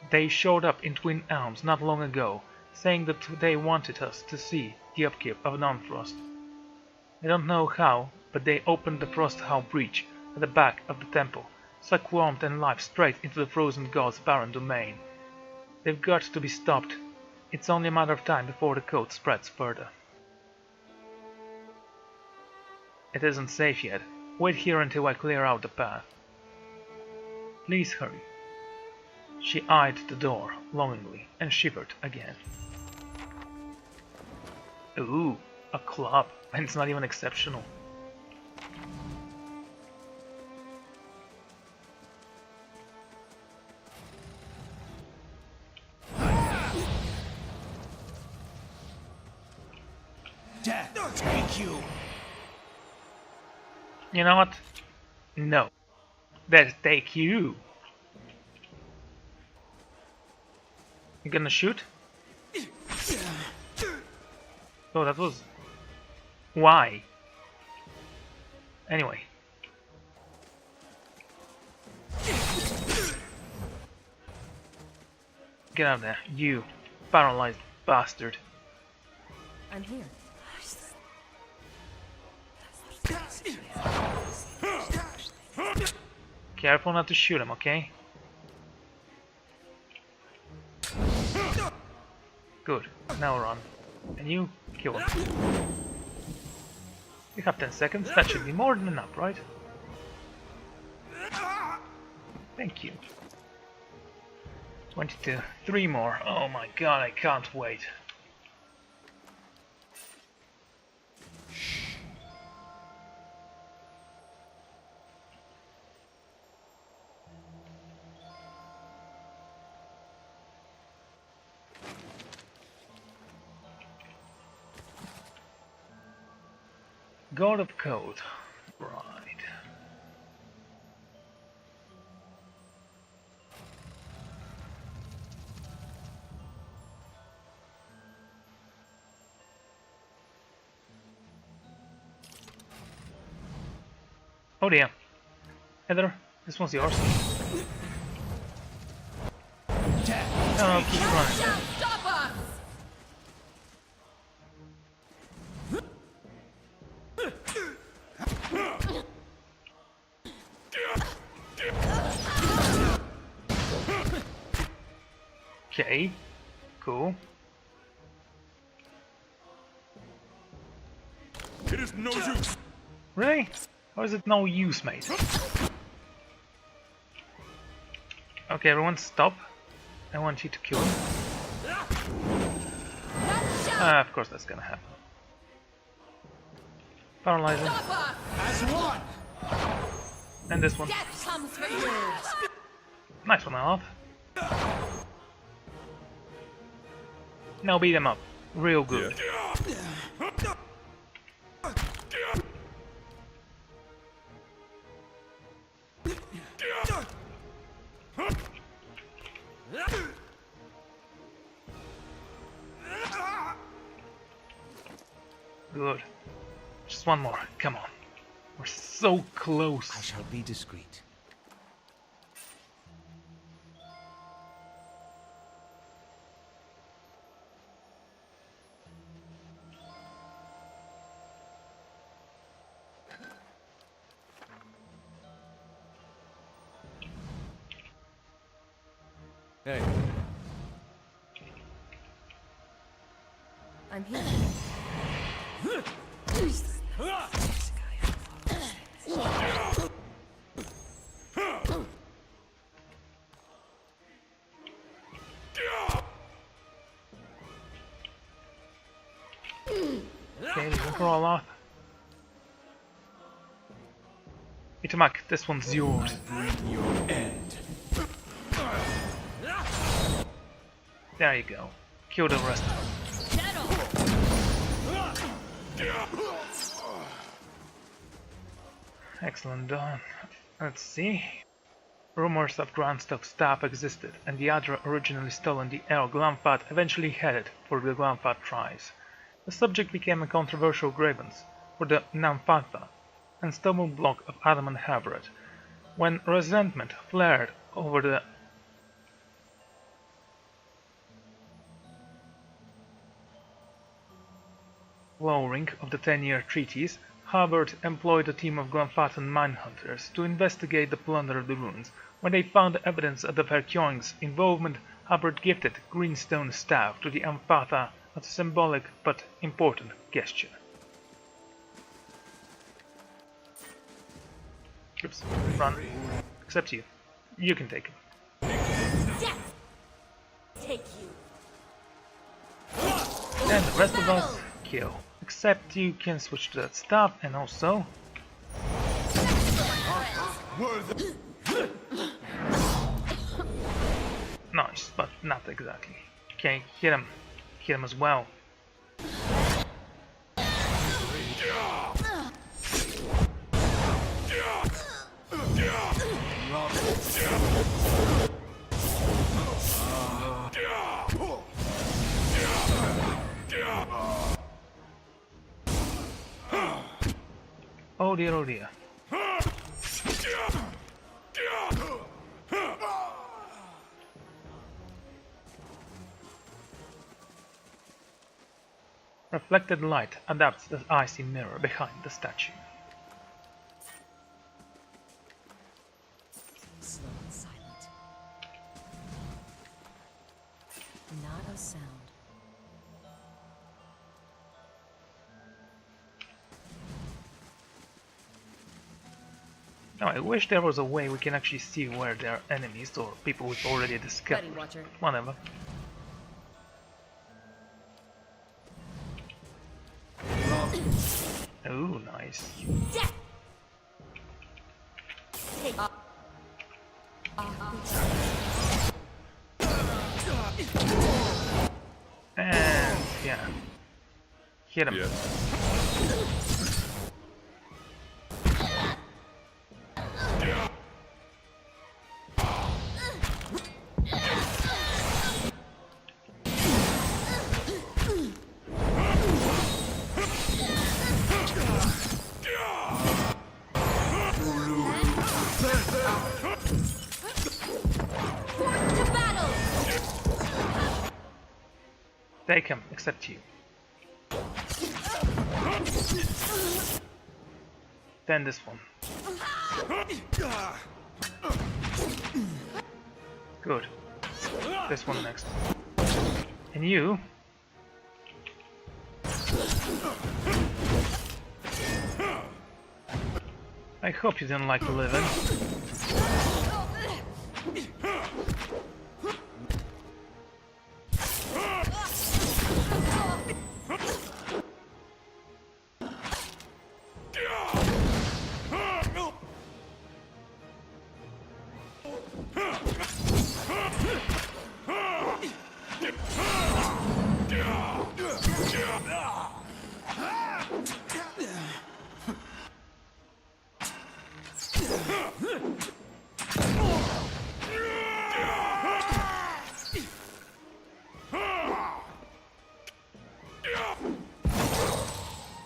They showed up in Twin Elms not long ago, saying that they wanted us to see the upkeep of Noonfrost. I don't know how, but they opened the Frosthow breach at the back of the temple, sucked warmth and life straight into the frozen god's barren domain. They've got to be stopped. It's only a matter of time before the code spreads further. It isn't safe yet. Wait here until I clear out the path. Please hurry. She eyed the door longingly and shivered again. Ooh, a club, and it's not even exceptional. Death, take you. You know what? No. Let's take you. You gonna shoot? Oh, that was... Why? Anyway. Get out of there, you paralyzed bastard. I'm here. Careful not to shoot him, okay? Good. Now run. And you kill him. You have 10 seconds. That should be more than enough, right? Thank you. 22. 3 more. Oh my god, I can't wait. God of Code. Right. Oh dear. Heather, this one's yours. No, keep running. Stop us! Okay, cool. It is no use. Really? How is it no use, mate? Okay, everyone stop. I want you to kill him. Of course that's gonna happen. Paralyze him. As one. And this one. Death comes for you! Nice one, Alf. Now beat him up. Real good. Good. Just one more. Come on. We're so close. I shall be discreet. Hey, I'm here. Okay, you can crawl off. Itamak, this one's yours. Bring your end. There you go. Kill the rest of them. Excellent done. Let's see. Rumors of Grandstock's staff existed, and the Adra originally stolen the Air Glamfat eventually headed for the Glamfat tribes. The subject became a controversial grievance for the Namfatha and stubble block of Adam and Havret, when resentment flared over the lowering of the 10-year treaties. Hubbard employed a team of Glamfathan minehunters to investigate the plunder of the ruins. When they found evidence of the Verkyoing's involvement, Hubbard gifted Greenstone staff to the Amfatha as a symbolic but important gesture. Troops, run. Except you. You can take him. Death! Take you. And the rest of us kill. Except you can switch to that stuff and also... Nice, but not exactly. Okay, hit him. Hit him as well. Oh dear, oh dear. Reflected light adapts the icy mirror behind the statue. Slow and silent. Not a sound. Now I wish there was a way we can actually see where there are enemies or people we've already discovered. Ready, Watcher. Whatever. Oh, nice. Death! Take And yeah. Hit him. to battle! Take him, except you. Then this one. Good. This one next. And you? I hope you didn't like the living.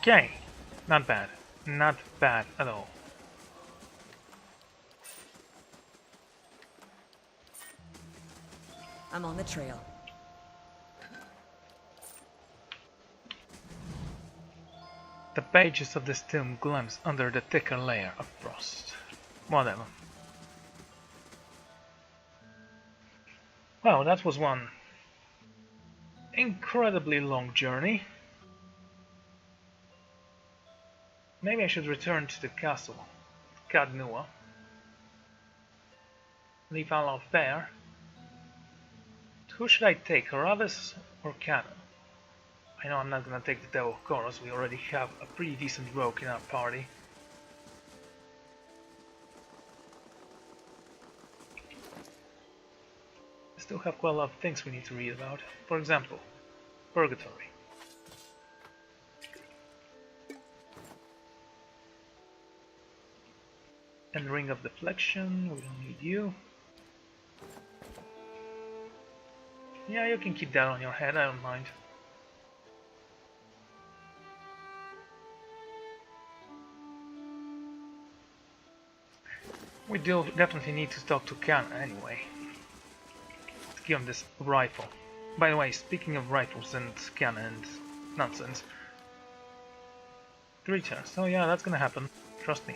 Okay, not bad. Not bad at all. I'm on the trail. The pages of this tomb glimpse under the thicker layer of frost. Whatever. Well, that was one incredibly long journey. Maybe I should return to the castle, Cadnua. Leave Alal there. Who should I take, Haravis or Cannon? I know I'm not gonna take the Devil Chorus, we already have a pretty decent rogue in our party. I still have quite a lot of things we need to read about. For example, Purgatory. And Ring of Deflection, we don't need you. Yeah, you can keep that on your head, I don't mind. We do definitely need to talk to Khan anyway. Let's give him this rifle. By the way, speaking of rifles and cannon and nonsense. 3 turns. Oh yeah, that's gonna happen. Trust me.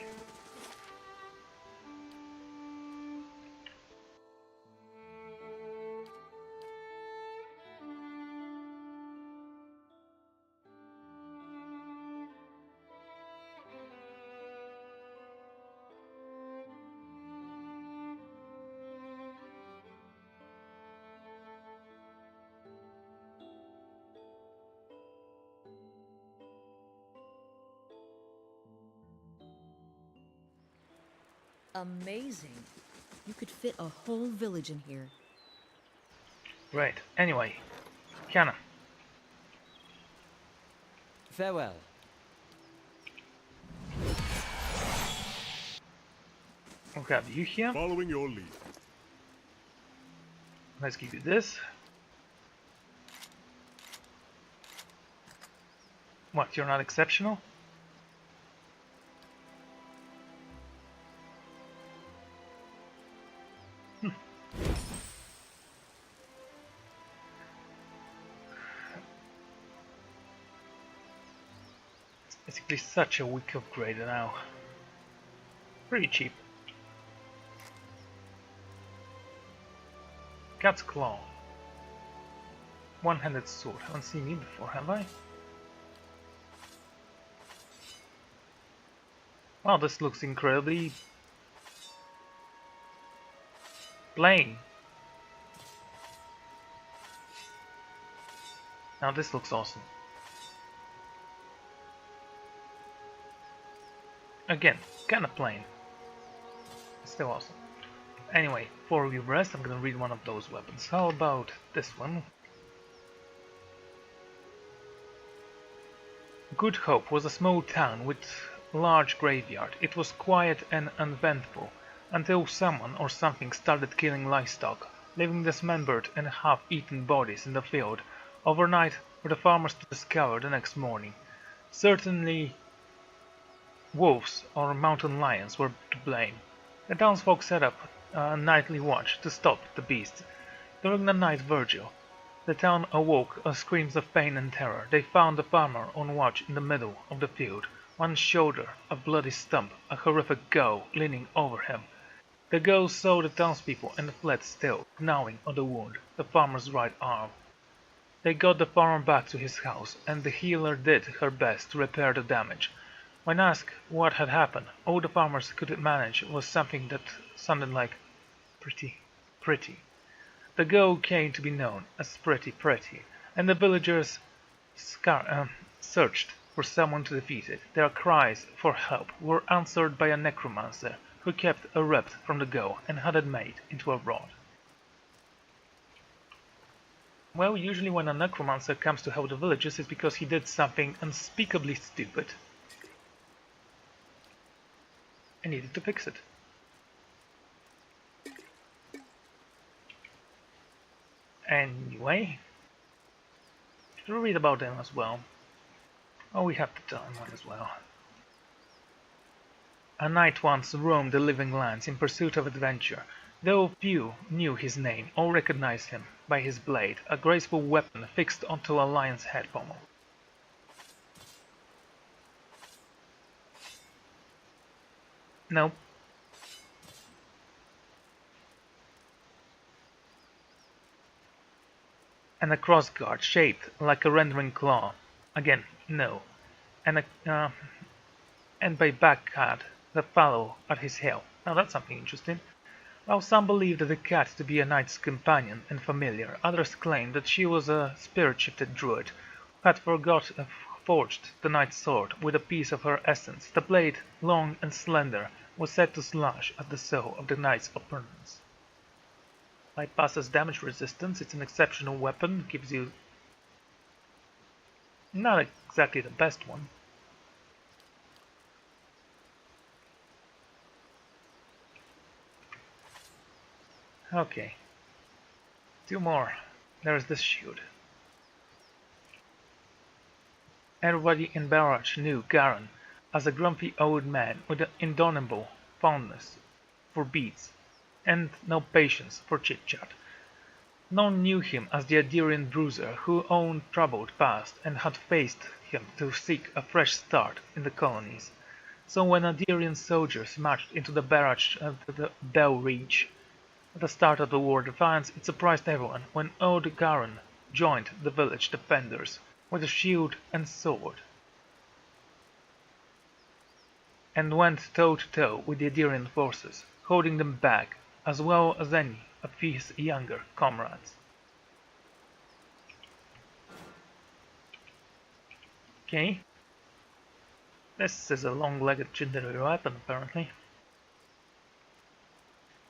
amazing. You could fit a whole village in here. Right. Anyway, Kiana. Farewell. We'll grab you here. Following your lead. Let's give you this. What, you're not exceptional? It's basically such a weak upgrade now. Pretty cheap. Cat's Claw. One-handed sword. Haven't seen you before, have I? Wow, this looks incredibly plain. Now this looks awesome. Again, kinda plain. Still awesome. Anyway, before we rest, I'm gonna read one of those weapons. How about this one? Good Hope was a small town with a large graveyard. It was quiet and uneventful until someone or something started killing livestock, leaving dismembered and half-eaten bodies in the field overnight for the farmers to discover the next morning. Certainly wolves or mountain lions were to blame. The townsfolk set up a nightly watch to stop the beasts. During the night vigil, the town awoke to screams of pain and terror. They found the farmer on watch in the middle of the field, one shoulder a bloody stump, a horrific goat leaning over him. The goat saw the townspeople and fled still, gnawing on the wound, the farmer's right arm. They got the farmer back to his house, and the healer did her best to repair the damage. When asked what had happened, all the farmers could manage was something that sounded like pretty. The goat came to be known as Pretty, and the villagers searched for someone to defeat it. Their cries for help were answered by a necromancer who kept a rift from the goat and had it made into a rod. Well, usually when a necromancer comes to help the villagers, it's because he did something unspeakably stupid and needed to fix it. Anyway, to read about them as well. Oh, we have to tell him one as well. A knight once roamed the living lands in pursuit of adventure, though few knew his name or recognized him by his blade, a graceful weapon fixed onto a lion's head pommel. Nope. And a crossguard shaped like a rendering claw. Again, no. And by back had the fallow at his heel. Now that's something interesting. While some believed the cat to be a knight's companion and familiar, others claimed that she was a spirit-shifted druid who had forged the knight's sword with a piece of her essence. The blade, long and slender, was said to slash at the soul of the knight's opponents. Bypasses damage resistance. It's an exceptional weapon. Gives you not exactly the best one. Okay. Two more. There's this shield. Everybody in Barrage knew Garen as a grumpy old man with an indomitable fondness for beads and no patience for chit-chat. None knew him as the Adirian bruiser who owned troubled past and had faced him to seek a fresh start in the colonies. So when Adirian soldiers marched into the barrage at the Bell Reach at the start of the war defiance, it surprised everyone when old Garen joined the village defenders with a shield and sword, and went toe-to-toe with the Adirian forces, holding them back as well as any of his younger comrades. Okay. This is a long-legged legendary weapon, apparently.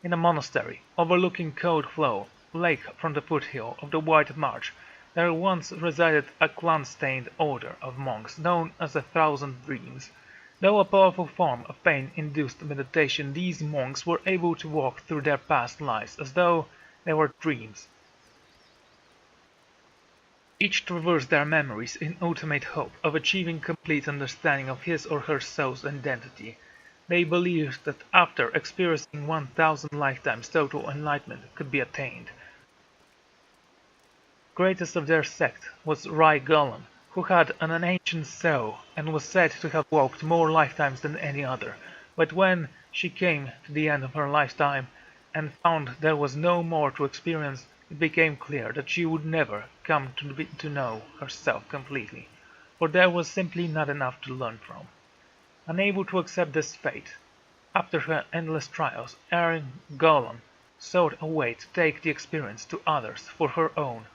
In a monastery overlooking Code Flow Lake from the foothill of the White Marsh, there once resided a clan-stained order of monks known as the Thousand Dreams. Though a powerful form of pain-induced meditation, these monks were able to walk through their past lives as though they were dreams. Each traversed their memories in ultimate hope of achieving complete understanding of his or her soul's identity. They believed that after experiencing 1,000 lifetimes total enlightenment could be attained. Greatest of their sect was Rai Golan, who had an ancient soul and was said to have walked more lifetimes than any other, but when she came to the end of her lifetime and found there was no more to experience, it became clear that she would never come to know herself completely, for there was simply not enough to learn from. Unable to accept this fate, after her endless trials, Erin Golan sought a way to take the experience to others for her own,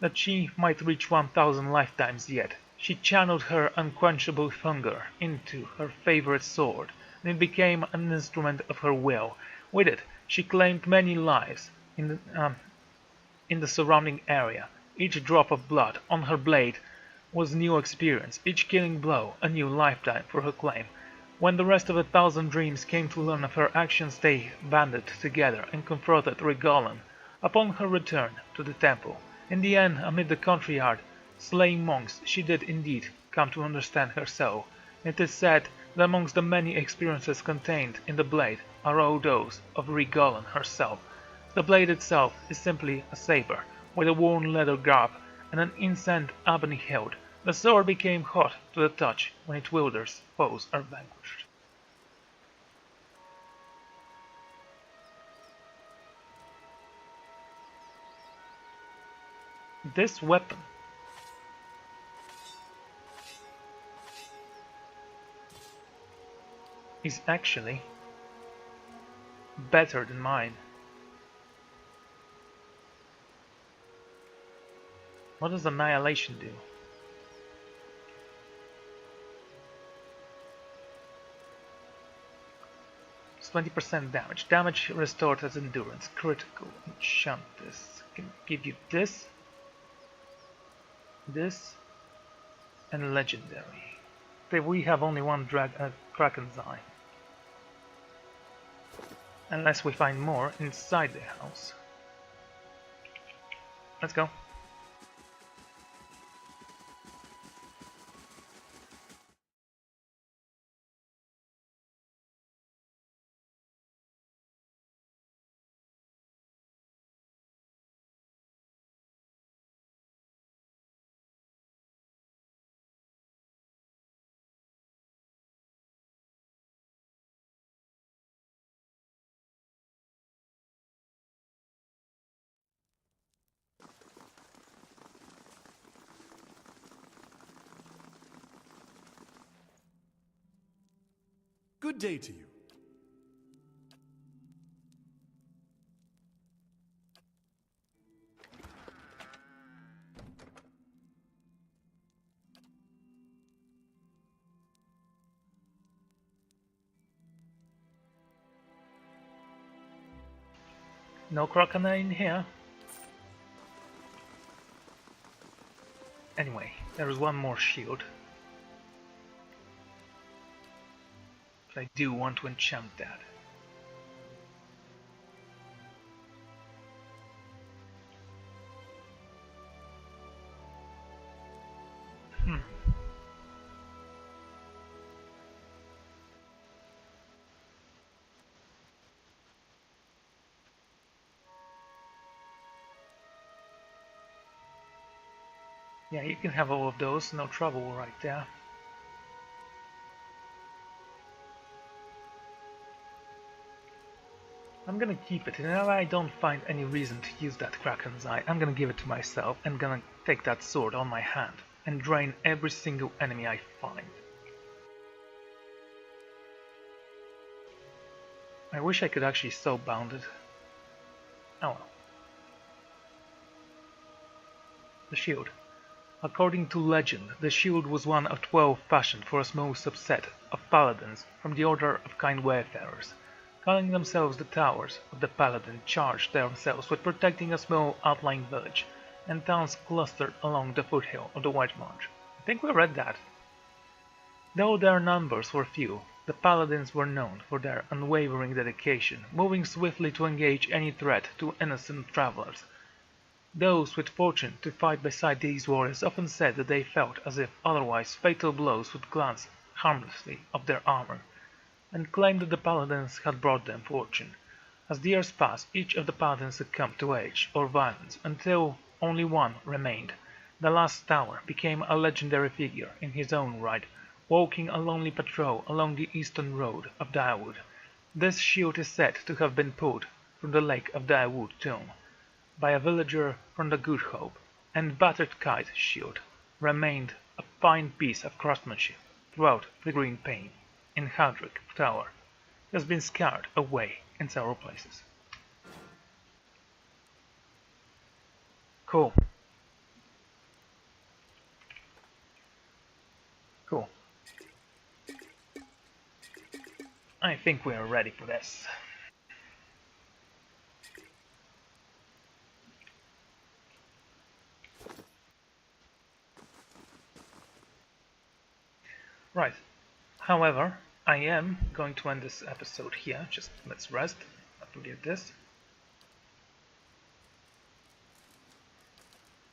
that she might reach 1,000 lifetimes yet. She channeled her unquenchable hunger into her favorite sword, and it became an instrument of her will. With it, she claimed many lives in the surrounding area. Each drop of blood on her blade was new experience, each killing blow a new lifetime for her claim. When the rest of the Thousand Dreams came to learn of her actions, they banded together and confronted Regalan upon her return to the temple. In the end, amid the courtyard, slaying monks, she did indeed come to understand her soul. It is said that amongst the many experiences contained in the blade are all those of Regalan herself. The blade itself is simply a saber with a worn leather garb and an incense ebony hilt. The sword became hot to the touch when its wielder's foes are vanquished. This weapon is actually better than mine. What does Annihilation do? It's 20% damage. Damage restored as endurance. Critical. Enchant this. Can give you this, and legendary. Okay, we have only one Kraken's Eye. Unless we find more inside the house. Let's go. Good day to you. No crocodile in here. Anyway, there is one more shield. But I do want to enchant that. Yeah, you can have all of those, no trouble right there. I'm gonna keep it, and if I don't find any reason to use that Kraken's Eye, I'm gonna give it to myself and gonna take that sword on my hand and drain every single enemy I find. I wish I could actually so bound it. Oh well. The shield. According to legend, the shield was one of 12 fashioned for a small subset of paladins from the Order of Kind Wayfarers. Calling themselves the Towers of the Paladin, charged themselves with protecting a small outlying village and towns clustered along the foothill of the White March. I think we read that. Though their numbers were few, the Paladins were known for their unwavering dedication, moving swiftly to engage any threat to innocent travelers. Those with fortune to fight beside these warriors often said that they felt as if otherwise fatal blows would glance harmlessly off their armor, and claimed that the Paladins had brought them fortune. As the years passed, each of the Paladins succumbed to age or violence until only one remained. The last Tower became a legendary figure in his own right, walking a lonely patrol along the eastern road of Direwood. This shield is said to have been pulled from the Lake of Direwood tomb by a villager from the Good Hope, and battered Kite's shield remained a fine piece of craftsmanship throughout the Green Pane in Haldrick Tower. It has been scarred away in several places. Cool. Cool. I think we are ready for this. Right. However, I am going to end this episode here. Just let's rest. Not forget this.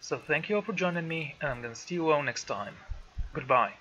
So thank you all for joining me, and I'm gonna see you all next time. Goodbye.